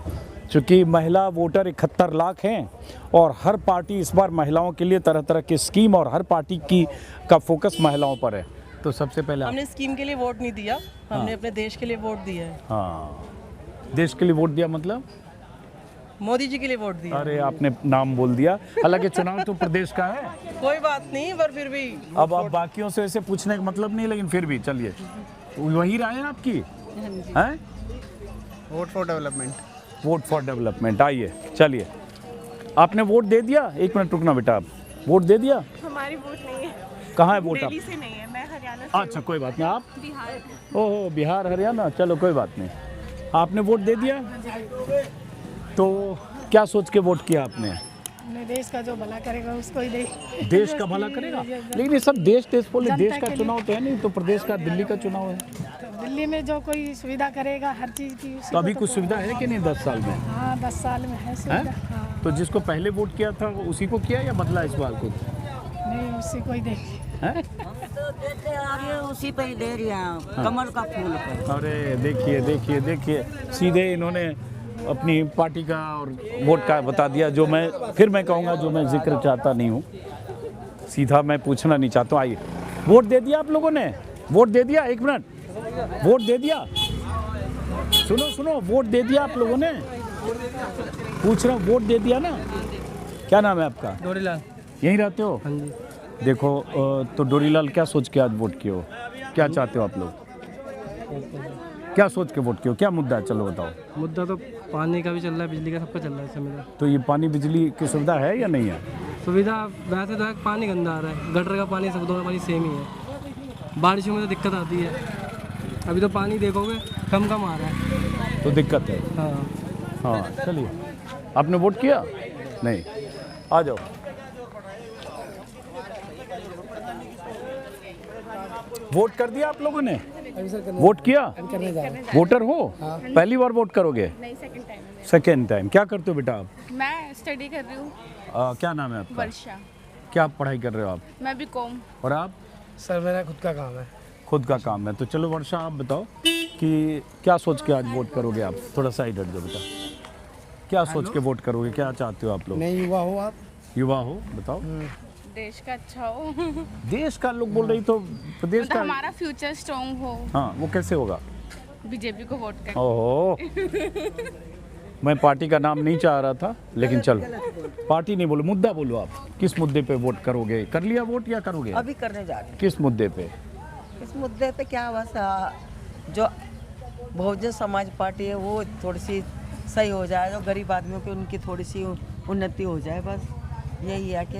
चूँकि महिला वोटर 71 लाख हैं और हर पार्टी इस बार महिलाओं के लिए तरह तरह की स्कीम, और हर पार्टी का फोकस महिलाओं पर है। तो सबसे पहले हमने स्कीम के लिए वोट नहीं दिया, हमने अपने देश के लिए वोट दिया है। हाँ, देश के लिए वोट दिया मतलब? मोदी जी के लिए वोट दिया। अरे, आपने नाम बोल दिया। हालांकि चुनाव तो प्रदेश का है। कोई बात नहीं, पर फिर भी अब आप बाकियों से ऐसे पूछने का मतलब नहीं, लेकिन फिर भी चलिए, वही राय है आपकी? हैं? Vote for development. Vote for development. आइए, चलिए। आपने वोट दे दिया? एक मिनट रुकना बेटा, आप वोट दे दिया? हमारी वोट नहीं है। कहाँ है वोट? दिल्ली से नहीं है, मैं हरियाणा से। अच्छा, कोई बात नहीं। आप? बिहार। ओहो, बिहार हरियाणा, चलो कोई बात नहीं। आपने वोट दे दिया? तो क्या सोच के वोट किया आपने? अपने देश का जो भला करेगा उसको ही दे। देश का भला करेगा? लेकिन ये सब देश बोले, देश का चुनाव तो है नहीं, तो प्रदेश का, दिल्ली का चुनाव है। दिल्ली में जो कोई सुविधा करेगा हर चीज़ की, तो अभी कुछ सुविधा है कि नहीं 10 साल में? हाँ, 10 साल में है सुविधा। हाँ। तो जिसको पहले वोट किया था उसी को किया या बदला इस बार कुछ? नहीं, उसी को ही देंगे। उसी पे ही दे रही हैं, कमल का फूल पर। अरे देखिए देखिए देखिए, सीधे इन्होंने अपनी पार्टी का और वोट का बता दिया। जो मैं कहूँगा, जो मैं जिक्र चाहता नहीं हूँ, सीधा मैं पूछना नहीं चाहता हूँ। आइए, वोट दे दिया आप लोगों ने? वोट दे दिया? एक मिनट, वोट दे दिया? सुनो, वोट दे दिया आप लोगों ने? पूछ रहा हूँ, वोट दे दिया ना? क्या नाम है आपका? डोरीलाल। यहीं रहते हो? हाँ जी। देखो, तो डोरीलाल, क्या सोच के आज वोट किए हो? क्या चाहते हो आप लोग? क्या सोच के वोट किए हो? क्या मुद्दा है, चलो बताओ। मुद्दा तो पानी का भी चल रहा है, बिजली का, सबका चल रहा है समय। तो ये पानी बिजली की सुविधा है या नहीं है? सुविधा वैसे तो है, पानी गंदा आ रहा है, गटर का पानी, सब दोनों पानी सेम ही है। बारिशों में तो दिक्कत आती है। अभी तो पानी देखोगे कम आ रहा है, तो दिक्कत है। हाँ, चलिए। आपने वोट किया? नहीं, आ जाओ। वोट कर दिया आप लोगों ने? वोट किया? वोटर हो? पहली बार वोट करोगे? नहीं, सेकेंड टाइम। क्या करते हो बेटा आप? मैं स्टडी कर रही हूँ। क्या नाम है आपका? वर्षा। क्या पढ़ाई कर रहे हो आप? मैं बीकॉम। और आप? सर, मेरा खुद का काम है। खुद का काम है। तो चलो वर्षा, आप बताओ कि क्या सोच के आज वोट करोगे आप? थोड़ा सा इधर जो बेटा, क्या सोच के वोट करोगे? क्या चाहते हो आप लोग? नहीं, युवा हो आप? युवा हो, बताओ। देश का अच्छा हो। देश का लोग बोल रही तो प्रदेश मतलब का हमारा फ्यूचर स्ट्रॉन्ग हो। हाँ, वो कैसे होगा? बीजेपी को वोट कर। ओहो, मैं पार्टी का नाम नहीं चाह रहा था, लेकिन चलो पार्टी नहीं बोलो, मुद्दा बोलो। आप किस मुद्दे पे वोट करोगे? कर लिया वोट या करोगे? अभी करने जा रहे हैं। किस मुद्दे पे? इस मुद्दे पे क्या बस जो बहुजन समाज पार्टी है वो थोड़ी सी सही हो जाए, जो गरीब आदमियों की उनकी थोड़ी सी उन्नति हो जाए, बस यही है कि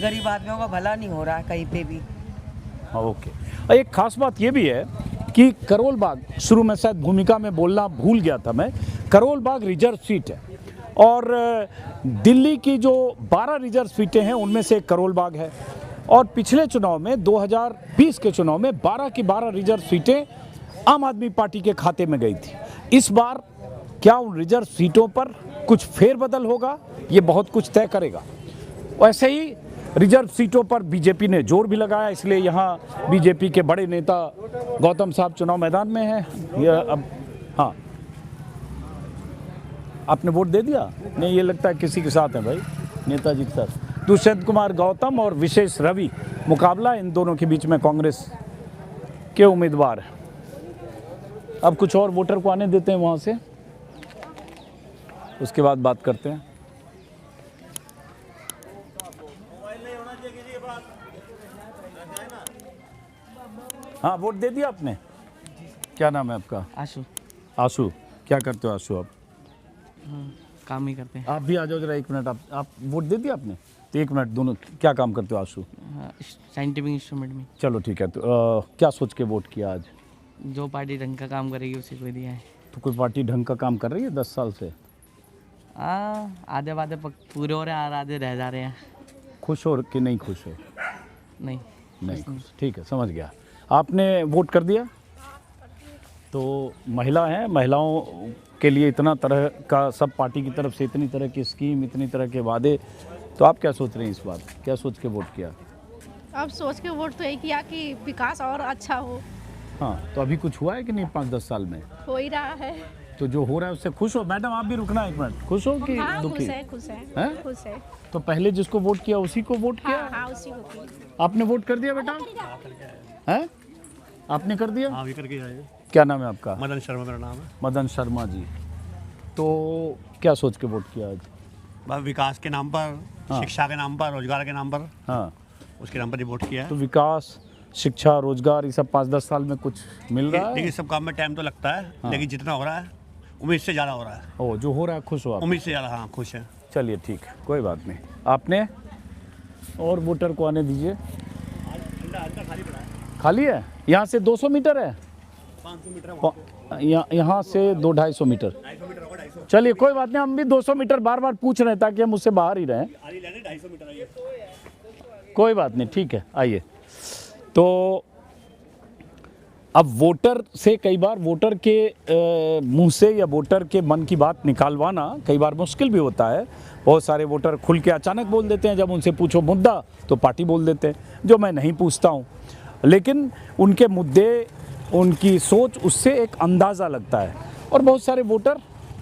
गरीब आदमियों का भला नहीं हो रहा है कहीं पे भी। हाँ, ओके। और एक खास बात ये भी है कि करोल बाग, शुरू में शायद भूमिका में बोलना भूल गया था मैं, करोल बाग रिजर्व सीट है और दिल्ली की जो 12 रिजर्व सीटें हैं उनमें से एक करोल बाग है। और पिछले चुनाव में 2020 के चुनाव में 12 की 12 रिजर्व सीटें आम आदमी पार्टी के खाते में गई थी। इस बार क्या उन रिजर्व सीटों पर कुछ फेरबदल होगा, ये बहुत कुछ तय करेगा। वैसे ही रिजर्व सीटों पर बीजेपी ने जोर भी लगाया, इसलिए यहाँ बीजेपी के बड़े नेता गौतम साहब चुनाव मैदान में हैं। ये अब हाँ, आपने वोट दे दिया? नहीं, ये लगता है किसी के साथ है भाई, नेताजी के साथ। दुष्यंत कुमार गौतम और विशेष रवि मुकाबला, इन दोनों के बीच में कांग्रेस के उम्मीदवार हैं। अब कुछ और वोटर को आने देते हैं वहाँ से, उसके बाद बात करते हैं। हाँ, वोट दे दिया आपने? क्या नाम है आपका? आशु। आशु, क्या करते हो आशु आप? काम ही करते हैं। आप भी आ जाओ जरा, एक मिनट। आप वोट दे दिया आपने? तो एक मिनट, दोनों क्या काम करते हो आशु? साइंटिफिक इंस्ट्रूमेंट में। चलो ठीक है। तो क्या सोच के वोट किया आज? जो पार्टी ढंग का काम करेगी उसी को दिया है। तो कोई पार्टी ढंग का काम कर रही है 10 साल से? आधे वादे पूरे हो रहे हैं और आधे रह जा रहे हैं। खुश हो कि नहीं खुश हो? नहीं खुश। ठीक है, समझ गया। आपने वोट कर दिया? तो महिला हैं, महिलाओं के लिए इतना तरह का सब पार्टी की तरफ से इतनी तरह की स्कीम, इतनी तरह के वादे, तो आप क्या सोच रहे हैं इस बार? क्या सोच के वोट किया? अब सोच के वोट तो यही किया कि विकास और अच्छा हो। हाँ, तो अभी कुछ हुआ है कि नहीं 5-10 साल में? हो ही रहा है। तो जो हो रहा है उससे खुश हो? मैडम आप भी रुकना एक मिनट। खुश हो कि हाँ, दुखी? खुश है। खुश है। तो पहले जिसको वोट किया उसी को वोट किया? हाँ, उसी को किया। आपने वोट कर दिया बेटा? हैं? आपने कर दिया? हाँ, भी करके आए। क्या नाम है आपका? मदन शर्मा मेरा नाम है। मदन शर्मा जी। तो क्या सोच के वोट किया आज? बस विकास के नाम पर, शिक्षा के नाम पर, रोजगार के नाम पर, हाँ, उसके नाम पर ही वोट किया है। तो विकास, शिक्षा, रोजगार, ये सब 5-10 साल में कुछ मिल रहा है? लेकिन सब काम में टाइम तो लगता है, लेकिन जितना हो रहा है उम्मीद से ज़्यादा हो रहा है। ओ, जो हो रहा है खुश हो आप? उम्मीद से ज़्यादा, हाँ खुश है। चलिए ठीक है, कोई बात नहीं। आपने और वोटर को आने दीजिए। खाली है? यहाँ से 200 मीटर है? 500 मीटर यहाँ से 200-250 मीटर। चलिए कोई बात नहीं, हम भी 200 मीटर बार बार पूछ रहे हैं ताकि हम उससे बाहर ही रहें। 250 मीटर। कोई बात नहीं, ठीक है, आइए। तो अब वोटर से कई बार वोटर के मुंह से या वोटर के मन की बात निकालवाना कई बार मुश्किल भी होता है। बहुत सारे वोटर खुल के अचानक बोल देते हैं, जब उनसे पूछो मुद्दा तो पार्टी बोल देते हैं, जो मैं नहीं पूछता हूँ। लेकिन उनके मुद्दे, उनकी सोच, उससे एक अंदाज़ा लगता है। और बहुत सारे वोटर,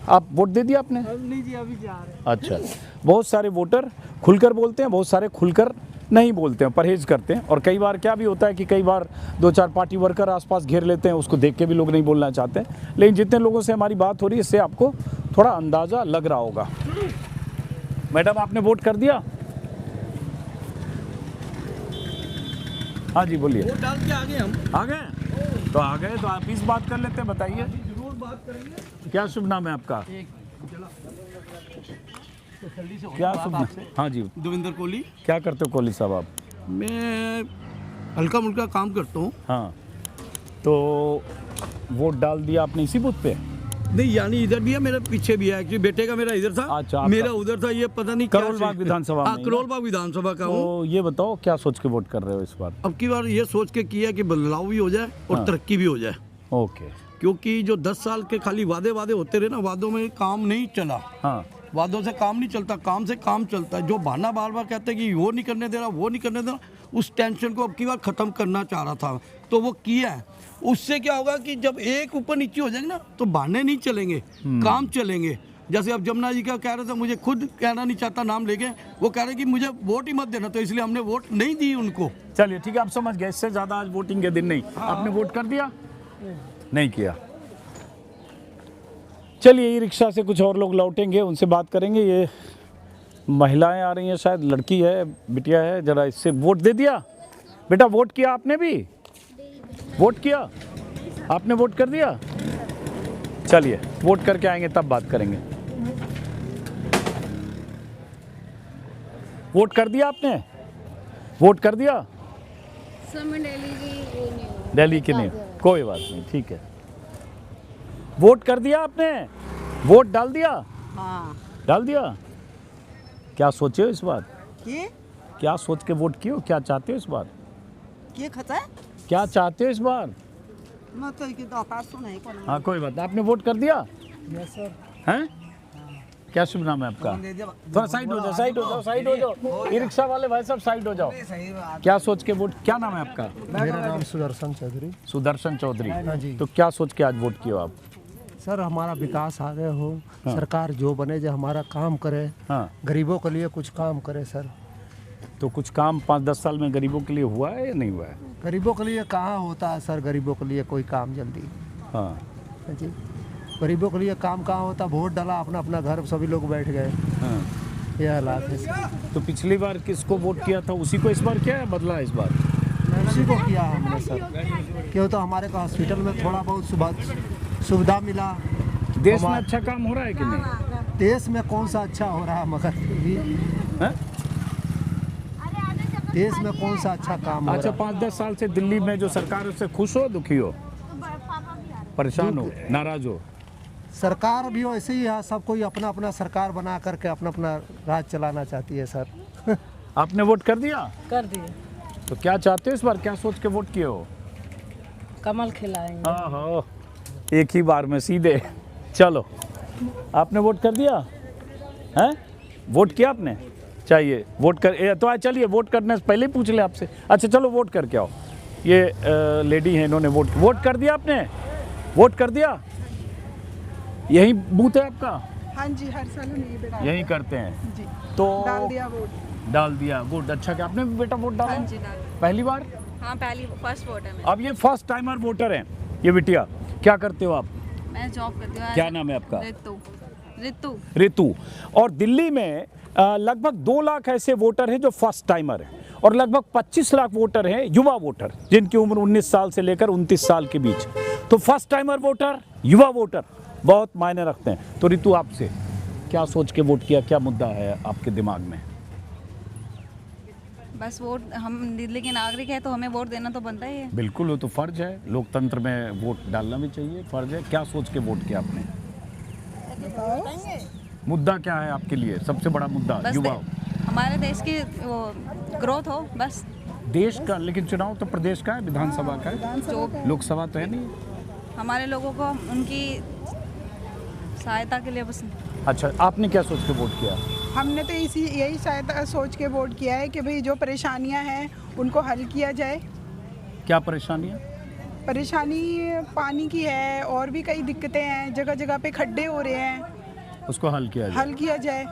आप वोट दे दिया आपने? नहीं जी, अभी जा रहे हैं। अच्छा, बहुत सारे वोटर खुलकर बोलते हैं, बहुत सारे खुलकर नहीं बोलते हैं, परहेज करते हैं। और कई बार क्या भी होता है कि कई बार 2-4 पार्टी वर्कर आसपास घेर लेते हैं, उसको देख के भी लोग नहीं बोलना चाहते। लेकिन जितने लोगों से हमारी बात हो रही है, इससे आपको थोड़ा अंदाज़ा लग रहा होगा। मैडम आपने वोट कर दिया? हाँ जी, बोलिए। वोट डाल के आ गए हम। आ गए? तो आ गए तो आप इस बात कर लेते हैं, बताइए। जरूर बात करेंगे। क्या शुभ नाम है आपका? क्या शुभ नाम? हाँ जी, देवेंद्र कोहली। क्या करते हो कोहली साहब आप? मैं हल्का मुल्का काम करता हूँ। हाँ, तो वोट डाल दिया आपने इसी बूथ पे? नहीं, यानी इधर भी है, मेरे पीछे भी है। एक्चुअली बेटे का मेरा इधर था। अच्छा, मेरा उधर था, ये पता नहीं। करोल बाग विधानसभा में? करोल बाग विधानसभा का हूँ। तो ये बताओ क्या सोच के वोट कर रहे हो इस बार? अब की बार ये सोच के किया कि बदलाव भी हो जाए और तरक्की भी हो जाए। ओके। क्योंकि जो 10 साल के खाली वादे होते रहे ना, वादों में काम नहीं चला। हाँ, वादों से काम नहीं चलता, काम से काम चलता है। जो बहाना बार बार कहते हैं कि वो नहीं करने दे रहा, वो नहीं करने दे रहा, उस टेंशन को अब की बार ख़त्म करना चाह रहा था, तो वो किया है। उससे क्या होगा कि जब एक ऊपर नीचे हो जाएंगे ना, तो बहाने नहीं चलेंगे, काम चलेंगे। जैसे अब जमुना जी का कह रहे थे, मुझे खुद कहना नहीं चाहता नाम लेके, वो कह रहे कि मुझे वोट ही मत देना, तो इसलिए हमने वोट नहीं दी उनको। चलिए ठीक है, आप समझ गए, इससे ज़्यादा आज वोटिंग के दिन नहीं। आपने वोट कर दिया? नहीं किया। चलिए, ई रिक्शा से कुछ और लोग लौटेंगे, उनसे बात करेंगे। ये महिलाएं आ रही हैं, शायद लड़की है, बिटिया है, जरा इससे। वोट दे दिया बेटा? वोट किया आपने भी? वोट किया आपने? वोट कर दिया? चलिए, वोट करके आएंगे तब बात करेंगे। वोट कर दिया आपने? वोट कर दिया? दिल्ली की नहीं, कोई बात नहीं, ठीक है। वोट कर दिया आपने? वोट डाल दिया? हाँ। डाल दिया? क्या सोचे हो इस बार? क्या सोच के वोट किए हो? क्या चाहते हो इस बार? क्या चाहते हो इस बार? हाँ, कोई बात। आपने वोट कर दिया? Yes sir. हैं? क्या शुभ नाम है आपका? थोड़ा साइड हो जाओ, साइड हो जाओ, साइड हो जाओ। ई रिक्शा वाले भाई साहब साइड हो जाओ। क्या सोच के वोट? क्या नाम है आपका? मेरा नाम सुदर्शन चौधरी। सुदर्शन चौधरी। हाँ जी। तो क्या सोच के आज वोट किए हो आप? सर, हमारा विकास आगे हो। हाँ। सरकार जो बने, जो हमारा काम करे। हाँ। गरीबों के लिए कुछ काम करे सर। तो कुछ काम 5-10 साल में गरीबों के लिए हुआ है या नहीं हुआ है? गरीबों के लिए कहाँ होता है सर, गरीबों के लिए कोई काम जल्दी। हाँ जी, गरीबों के लिए काम कहाँ होता? वोट डाला, अपना अपना घर, सभी लोग बैठ गए। हाँ। यह हालात है सर। तो पिछली बार किसको वोट किया था, उसी को इस बार किया है, बदला इस बार? उसी को किया हमने सर। क्यों तो हमारे को हॉस्पिटल में थोड़ा बहुत सुविधा मिला। देश में अच्छा काम हो रहा है कि नहीं? देश में कौन सा अच्छा हो रहा है, मगर भी देश में कौन सा अच्छा काम हो रहा है? अच्छा, 5-10 साल से दिल्ली में जो सरकार है उससे खुश हो, दुखी हो, परेशान हो, नाराज हो? सरकार भी ऐसे ही है, सब कोई अपना अपना सरकार बना करके अपना अपना राज चलाना चाहती है सर। आपने वोट कर दिया? कर दिए। तो क्या चाहते हो इस बार? क्या सोच के वोट किए हो? कमल खिलाएंगे। हाँ, एक ही बार में सीधे। चलो, आपने वोट कर दिया? हैं? वोट किया आपने? चाहिए वोट कर तो चलिए, वोट करने से पहले ही पूछ ले आपसे। अच्छा चलो, वोट करके आओ। ये लेडी है, इन्होंने वोट कर दिया आपने? वोट कर दिया? यही बूथ है आपका? हाँ जी, हर साल हम यही करते हैं जी। तो डाल दिया वोट। डाल दिया वोट। अच्छा, क्या आपने भी बेटा वोट डाला? हाँ जी, डाल। पहली बार? हाँ, फर्स्ट वोट है मेरा। अब ये फर्स्ट टाइमर वोटर हैं ये बिटिया। क्या करते हो आप? मैं जॉब करती हूँ। क्या नाम है आपका? रितु। और दिल्ली में लगभग 2 लाख ऐसे वोटर हैं जो फर्स्ट टाइमर हैं, और लगभग 25 लाख वोटर हैं युवा वोटर, जिनकी उम्र 19 साल से लेकर 29 साल के बीच। तो फर्स्ट टाइमर वोटर, युवा वोटर बहुत मायने रखते हैं। तो रितु, आपसे क्या सोच के वोट किया? क्या मुद्दा है आपके दिमाग में? बस वोट, हम दिल्ली के नागरिक हैं तो हमें वोट देना तो बनता ही है। बिल्कुल, वो तो फर्ज है, लोकतंत्र में वोट डालना भी चाहिए, फर्ज है। क्या सोच के वोट किया आपने? मुद्दा क्या है आपके लिए सबसे बड़ा मुद्दा? युवा, हमारे देश की वो ग्रोथ हो बस। देश का, लेकिन चुनाव तो प्रदेश का है, विधानसभा का है, लोकसभा तो है नहीं। हमारे लोगों को उनकी सहायता के लिए बस। अच्छा, आपने क्या सोच के वोट किया? हमने तो यही सहायता सोच के वोट किया है कि भाई जो परेशानियां हैं उनको हल किया जाए। क्या परेशानियां? परेशानी पानी की है, और भी कई दिक्कतें हैं, जगह जगह पे खड्डे हो रहे हैं, उसको हल किया जाए।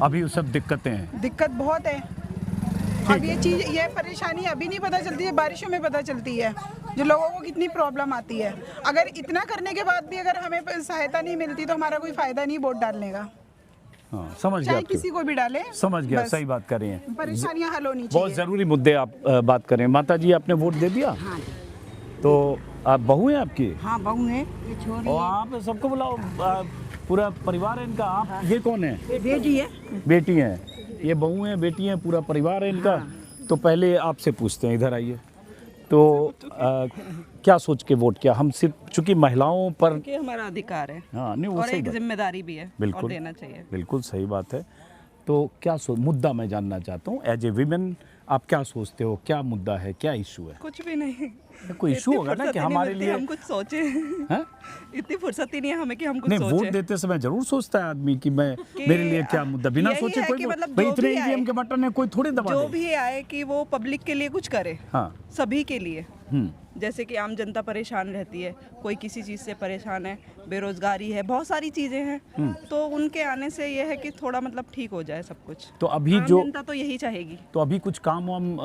अभी सब दिक्कतें हैं, दिक्कत बहुत है। अब ये परेशानी अभी नहीं पता चलती है, बारिशों में पता चलती है जो लोगों को कितनी प्रॉब्लम आती है। अगर इतना करने के बाद भी अगर हमें सहायता नहीं मिलती तो हमारा कोई फायदा नहीं वोट डालने का। हाँ, समझ गया। चाहे किसी को भी डाले, समझ गया, सही बात कर रही हैं। परेशानियां हल होनी चाहिए। बहुत ज़रूरी मुद्दे आप बात करें। माता जी, आपने वोट दे दिया? हाँ। तो आप बहू हैं आपकी? हाँ, बहू है, ये छोरी और आप सबको बुलाओ, पूरा परिवार है इनका। आप हाँ। ये कौन है? बेटी है। बेटी हैं, ये बहू हैं, बेटी हैं, पूरा परिवार है इनका। हाँ। तो पहले आपसे पूछते हैं, इधर आइए। तो क्या सोच के वोट किया? हम सिर्फ चूंकि महिलाओं पर कि हमारा अधिकार है, हाँ, नहीं, वो और सही एक बात, जिम्मेदारी भी है, बिल्कुल और देना चाहिए। बिल्कुल सही बात है। तो क्या मुद्दा मैं जानना चाहता हूँ, एज ए विमेन आप क्या सोचते हो? क्या मुद्दा है, क्या इशू है? कुछ भी नहीं। कोई इशू होगा ना कि हमारे लिए हम कुछ सोचे। इतनी फुर्सत ही नहीं है हमें कि हम कुछ नहीं, सोचे। वोट देते समय जरूर सोचता है आदमी कि मैं मेरे लिए क्या मुद्दा, बिना सोचे कोई मतलब इतने ईवीएम के बटन है, कोई थोड़ी दबा जो भी आए कि वो पब्लिक के लिए कुछ करे। हाँ, सभी के लिए, जैसे कि आम जनता परेशान रहती है, कोई किसी चीज़ से परेशान है, बेरोजगारी है, बहुत सारी चीज़ें हैं, तो उनके आने से ये है कि थोड़ा मतलब ठीक हो जाए सब कुछ। तो अभी आम जो जनता तो यही चाहेगी। तो अभी कुछ काम वाम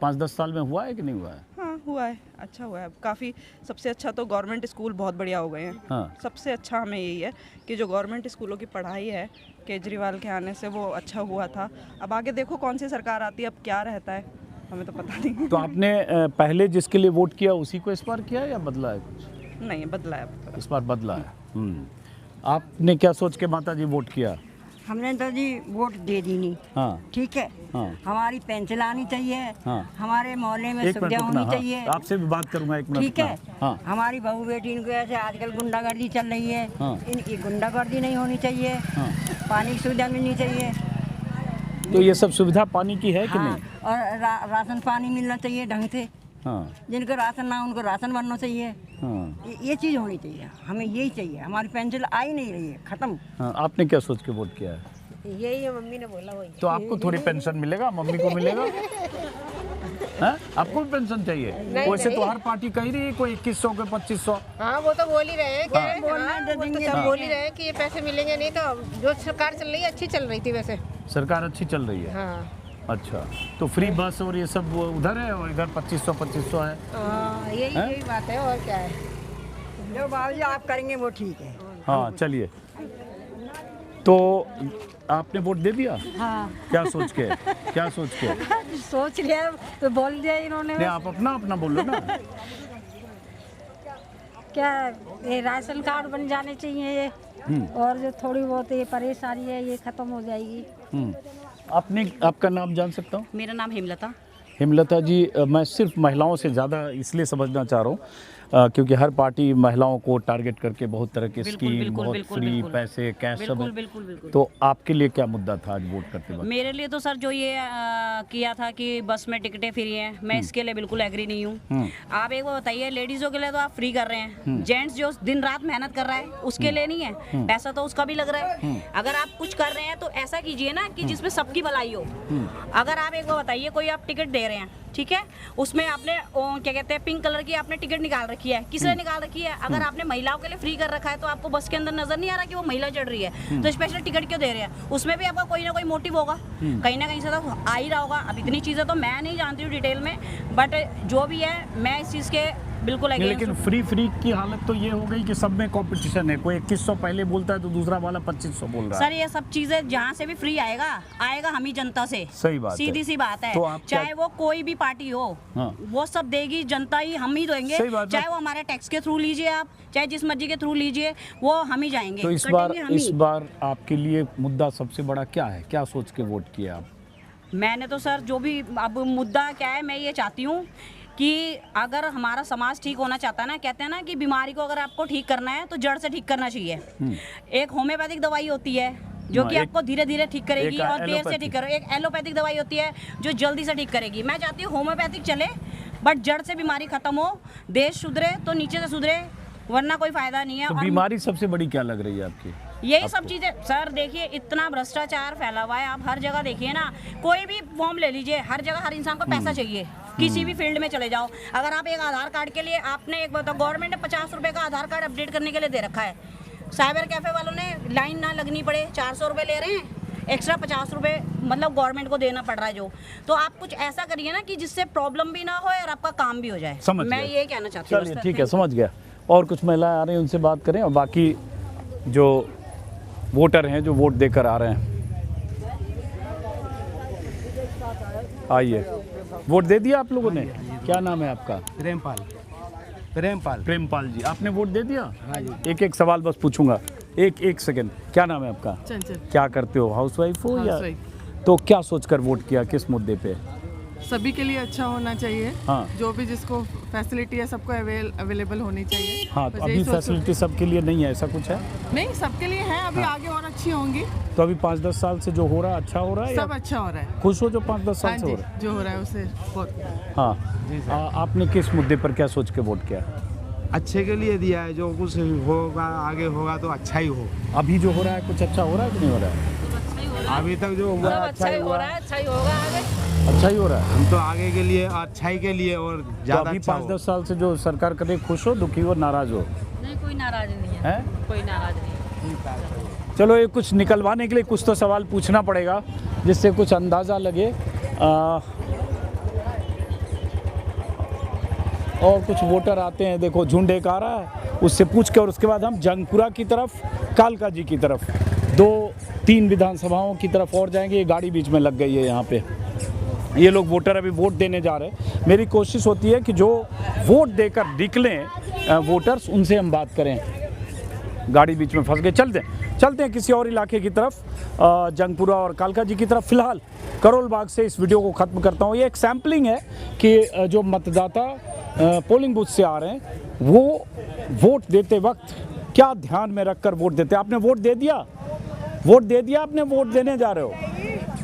5-10 साल में हुआ है कि नहीं हुआ है? हाँ हुआ है, अच्छा हुआ है काफ़ी। सबसे अच्छा तो गवर्नमेंट स्कूल बहुत बढ़िया हो गए हैं। हाँ। सबसे अच्छा हमें यही है कि जो गवर्नमेंट स्कूलों की पढ़ाई है केजरीवाल के आने से वो अच्छा हुआ था। अब आगे देखो कौन सी सरकार आती है, अब क्या रहता है हमें तो पता नहीं। तो आपने पहले जिसके लिए वोट किया उसी को इस बार किया या बदला है कुछ? नहीं बदला है, इस बार बदला है। आपने क्या सोच के माता जी वोट किया? हमने तो जी वोट दे दी नहीं। हाँ। ठीक है। हाँ। हमारी पेंशन आनी चाहिए। हाँ। हमारे मोहल्ले में एक सुविधा मिनट होनी रुकना, चाहिए। हाँ। आपसे भी बात करूंगा, एक मिनट ठीक है। रुकना। हाँ। हमारी बहू बेटी को ऐसे आजकल गुंडागर्दी चल रही है। हाँ। इनकी गुंडागर्दी नहीं होनी चाहिए। हाँ। पानी की सुविधा मिलनी चाहिए। तो ये सब सुविधा पानी की है कि हाँ। नहीं? और राशन पानी मिलना चाहिए ढंग से। हाँ। जिनको राशन ना उनको राशन बनना चाहिए। हाँ। ये चीज़ होनी चाहिए, हमें यही चाहिए। हमारी पेंशन आई नहीं रही है, खत्म। हाँ, आपने क्या सोच के वोट किया है? यही है, मम्मी ने बोला वही। तो आपको थोड़ी पेंशन मिलेगा, मम्मी को मिलेगा? है? आपको भी पेंशन चाहिए? वैसे तो हर पार्टी कह रही है कोई 2100 के 2500। हाँ वो तो बोल ही रहे हैं, हाँ। वो तो सब बोल ही रहे हैं कि ये पैसे मिलेंगे नहीं। तो जो सरकार चल रही है अच्छी चल रही थी वैसे। सरकार अच्छी चल रही है। हाँ। अच्छा, तो फ्री बस और ये सब उधर है और इधर 2500 है। यही बात है, और क्या है। जो बाबूजी आप करेंगे वो ठीक है। हाँ चलिए, तो आपने वोट दे दिया? हाँ। क्या सोच के? क्या सोच के? सोच लिया तो बोल दिया इन्होंने। नहीं, आप अपना बोलो ना। क्या ये राशन कार्ड बन जाने चाहिए ये, और जो थोड़ी बहुत ये परेशानी है ये खत्म हो जाएगी। आपका नाम जान सकता हूँ? मेरा नाम हेमलता। हेमलता जी, मैं सिर्फ महिलाओं से ज़्यादा इसलिए समझना चाह रहा हूँ क्योंकि हर पार्टी महिलाओं को टारगेट करके बहुत तरह की स्कीम, बहुत फ्री पैसे, कैश सब है। तो आपके लिए क्या मुद्दा था आज वोट करते वक्त? मेरे लिए तो सर जो ये किया था कि बस में टिकटें फ्री हैं, मैं इसके लिए बिल्कुल एग्री नहीं हूँ। आप एक बार बताइए, लेडीज़ों के लिए तो आप फ्री कर रहे हैं, जेंट्स जो दिन रात मेहनत कर रहा है उसके लिए नहीं है, पैसा तो उसका भी लग रहा है। अगर आप कुछ कर रहे हैं तो ऐसा कीजिए ना कि जिसमें सबकी भलाई हो। अगर आप एक बार बताइए, कोई आप टिकट दे रहे हैं, ठीक है, उसमें आपने क्या कहते हैं पिंक कलर की आपने टिकट निकाल रखी है, किसने निकाल रखी है? अगर आपने महिलाओं के लिए फ्री कर रखा है तो आपको बस के अंदर नजर नहीं आ रहा कि वो महिला चढ़ रही है, तो स्पेशल टिकट क्यों दे रहे हैं? उसमें भी आपका कोई ना कोई मोटिव होगा, कहीं ना कहीं से तो आ ही रहा होगा। अब इतनी चीज़ें तो मैं नहीं जानती हूँ डिटेल में, बट जो भी है मैं इस चीज़ के बिल्कुल अगेंस्ट। लेकिन फ्री की हालत तो ये हो गई कि सब में कंपटीशन है, कोई 2100 पहले बोलता है तो दूसरा वाला 2500 बोल रहा है। सर ये सब चीजें जहाँ से भी फ्री आएगा हम ही जनता से। सही बात है, सीधी सी बात है। तो चाहे वो कोई भी पार्टी हो, वो सब देगी जनता ही, हम ही देंगे। चाहे वो हमारे टैक्स के थ्रू लीजिए आप, चाहे जिस मर्जी के थ्रू लीजिए, वो हम ही जाएंगे। तो इस बार आपके लिए मुद्दा सबसे बड़ा क्या है? क्या सोच के वोट किया आप? मैंने तो सर जो भी अब मुद्दा क्या है, मैं ये चाहती हूँ कि अगर हमारा समाज ठीक होना चाहता है ना, कहते हैं ना कि बीमारी को अगर आपको ठीक करना है तो जड़ से ठीक करना चाहिए। एक होम्योपैथिक दवाई होती है जो कि आपको धीरे धीरे ठीक करेगी और देर से ठीक करेगी। एक एलोपैथिक दवाई होती है जो जल्दी से ठीक करेगी। मैं चाहती हूँ होम्योपैथिक चले बट जड़ से बीमारी खत्म हो, देश सुधरे तो नीचे से सुधरे, वरना कोई फायदा नहीं है। तो बीमारी सबसे बड़ी क्या लग रही है आपकी? यही सब चीजें सर, देखिए इतना भ्रष्टाचार फैला हुआ है, आप हर जगह देखिए ना, कोई भी फॉर्म ले लीजिए, हर जगह हर इंसान को पैसा चाहिए, किसी भी फील्ड में चले जाओ। अगर आप एक आधार कार्ड के लिए आपने एक बताओ, गवर्नमेंट ने 50 रुपये का आधार कार्ड अपडेट करने के लिए दे रखा है, साइबर कैफे वालों ने लाइन ना लगनी पड़े 400 रुपये ले रहे हैं, एक्स्ट्रा 50 रुपये मतलब गवर्नमेंट को देना पड़ रहा है जो। तो आप कुछ ऐसा करिए ना कि जिससे प्रॉब्लम भी ना हो और आपका काम भी हो जाए। मैं ये कहना चाहती हूँ। ठीक है, समझ गया। और कुछ महिलाएं आ रही हैं, उनसे बात करें, और बाकी जो वोटर हैं जो वोट देकर आ रहे हैं, आइए। वोट दे दिया आप लोगों ने? क्या नाम है आपका? प्रेमपाल जी, आपने वोट दे दिया? हाँ जी। एक सवाल बस पूछूंगा, एक सेकंड। क्या नाम है आपका? चंचल। क्या करते हो, हाउसवाइफ हो या? तो क्या सोचकर वोट किया, किस मुद्दे पे? सभी के लिए अच्छा होना चाहिए। हाँ। जो भी जिसको फैसिलिटी है सबको अवेलेबल होनी चाहिए। हाँ, तो अभी फैसिलिटी सबके लिए नहीं है, ऐसा कुछ है? नहीं, सबके लिए है, अभी आगे और अच्छी होंगी। तो अभी 5-10 साल से जो हो रहा है अच्छा हो रहा है? सब अच्छा हो रहा है। खुश हो जो 5-10 साल से हो रहा है? जो हो रहा है उसे हाँ। आपने किस मुद्दे पर क्या सोच के वोट किया? अच्छे के लिए दिया है, जो कुछ होगा आगे होगा तो अच्छा ही हो। अभी जो हो रहा है कुछ अच्छा हो रहा है कि नहीं हो रहा है? अभी तक जो हुआ अच्छा ही हो रहा है, अच्छा ही होगा आगे। अच्छा ही हो रहा है। हम तो आगे के लिए अच्छाई के लिए और तो ज़्यादा अभी अच्छा 5-10 साल से जो सरकार कर रही है, खुश हो, दुखी हो, नाराज हो? नहीं, कोई नाराज नहीं है, हैं? कोई नाराज नहीं है। चलो, ये कुछ निकलवाने के लिए कुछ तो सवाल पूछना पड़ेगा जिससे कुछ अंदाज़ा लगे। और कुछ वोटर आते हैं, देखो झुंड एक आ रहा है, उससे पूछ के और उसके बाद हम जंगपुरा की तरफ, कालका जी की तरफ, 2-3 विधानसभाओं की तरफ और जाएंगे। ये गाड़ी बीच में लग गई है यहाँ पे। ये लोग वोटर अभी वोट देने जा रहे हैं। मेरी कोशिश होती है कि जो वोट देकर निकलें वोटर्स, उनसे हम बात करें। गाड़ी बीच में फंस गए। चलते हैं किसी और इलाके की तरफ, जंगपुरा और कालका जी की तरफ। फिलहाल करोल बाग से इस वीडियो को ख़त्म करता हूँ। ये एक सैम्पलिंग है कि जो मतदाता पोलिंग बूथ से आ रहे हैं वो वोट देते वक्त क्या ध्यान में रखकर वोट देते हैं। आपने वोट दे दिया? वोट दे दिया आपने? वोट देने जा रहे हो?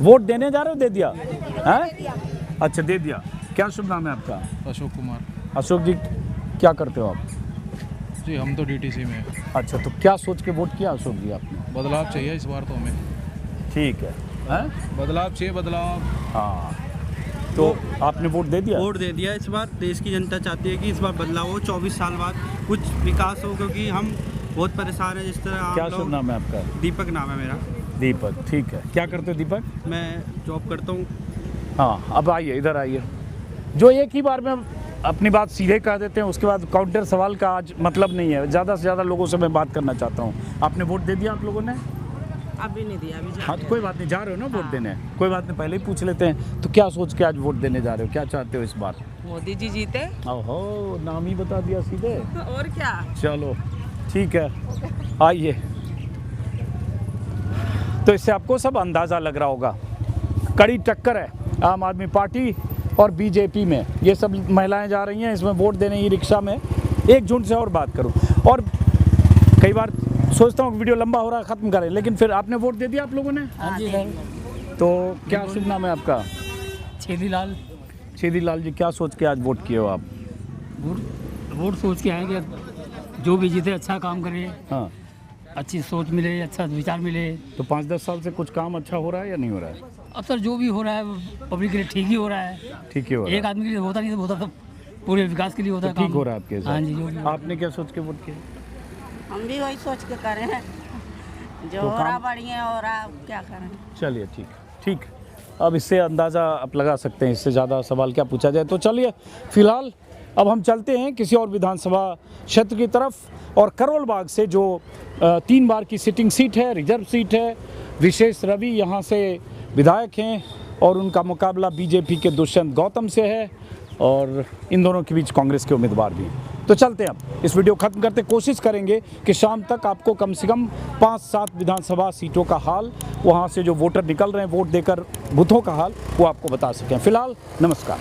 वोट देने जा रहे हो? दे दिया है? अच्छा, दे दिया। क्या शुभ नाम है आपका? अशोक कुमार। अशोक जी, क्या करते हो आप? जी, हम तो डीटीसी में। अच्छा, तो क्या सोच के वोट किया अशोक जी आपने? बदलाव चाहिए इस बार तो हमें। ठीक है, बदलाव चाहिए, बदलाव। हाँ, तो आपने वोट दे दिया? वोट दे दिया। इस बार देश की जनता चाहती है कि इस बार बदलाव हो, 24 साल बाद कुछ विकास हो, क्योंकि हम बहुत परेशान हैं। जिस तरह क्या शुभ नाम है आपका? दीपक नाम है मेरा। दीपक, ठीक है। क्या करते हो दीपक? मैं जॉब करता हूँ। हाँ, अब आइए, इधर आइए। जो एक ही बार में अपनी बात सीधे कह देते हैं, उसके बाद काउंटर सवाल का आज मतलब नहीं है। ज़्यादा से ज़्यादा लोगों से मैं बात करना चाहता हूँ। आपने वोट दे दिया आप लोगों ने? अभी नहीं दिया, अभी हाँ, तो कोई बात नहीं, जा रहे हो ना वोट देने? कोई बात नहीं, पहले ही पूछ लेते हैं। तो क्या सोच के आज वोट देने जा रहे हो? क्या चाहते हो इस बार? मोदी जी जीते। ओहो, नाम ही बता दिया सीधे। और क्या। चलो ठीक है, आइए। तो इससे आपको सब अंदाज़ा लग रहा होगा, कड़ी टक्कर है आम आदमी पार्टी और बीजेपी में। ये सब महिलाएं जा रही हैं इसमें वोट देने, ई रिक्शा में। एक झुंड से और बात करूं, और कई बार सोचता हूँ वीडियो लंबा हो रहा है, ख़त्म करें, लेकिन फिर आपने वोट दे दिया आप लोगों ने? हाँ जी सर। तो क्या शुभ नाम है आपका? छेदीलाल। छेदीलाल जी, क्या सोच के आज वोट किए हो आप? वोट सोच के आए कि जो भी जीते अच्छा काम करे। हाँ, अच्छी सोच मिले, अच्छा विचार मिले। तो 5-10 साल से कुछ काम अच्छा हो रहा है या नहीं हो रहा है? अब सर जो भी हो रहा है पब्लिक के लिए ठीक ही हो रहा है। ठीक ही हो रहा है। एक आदमी के लिए होता नहीं होता, तो पूरे विकास के लिए होता है। ठीक हो रहा है आपके साथ? हाँ जी, जो भी। आपने क्या सोच के वोट किया? हम भी वही सोच के कर रहे हैं, जो तो हो रहा बढ़िया हो रहा, क्या करें। चलिए ठीक। अब इससे अंदाज़ा आप लगा सकते हैं, इससे ज़्यादा सवाल क्या पूछा जाए। तो चलिए, फिलहाल अब हम चलते हैं किसी और विधानसभा क्षेत्र की तरफ। और करोल बाग से जो 3 बार की सिटिंग सीट है, रिजर्व सीट है, विशेष रवि यहाँ से विधायक हैं और उनका मुकाबला बीजेपी के दुष्यंत गौतम से है, और इन दोनों के बीच कांग्रेस के उम्मीदवार भी। तो चलते हैं, अब इस वीडियो खत्म करते, कोशिश करेंगे कि शाम तक आपको कम से कम 5-7 विधानसभा सीटों का हाल, वहाँ से जो वोटर निकल रहे हैं वोट देकर बूथों का हाल, वो आपको बता सकें। फिलहाल नमस्कार।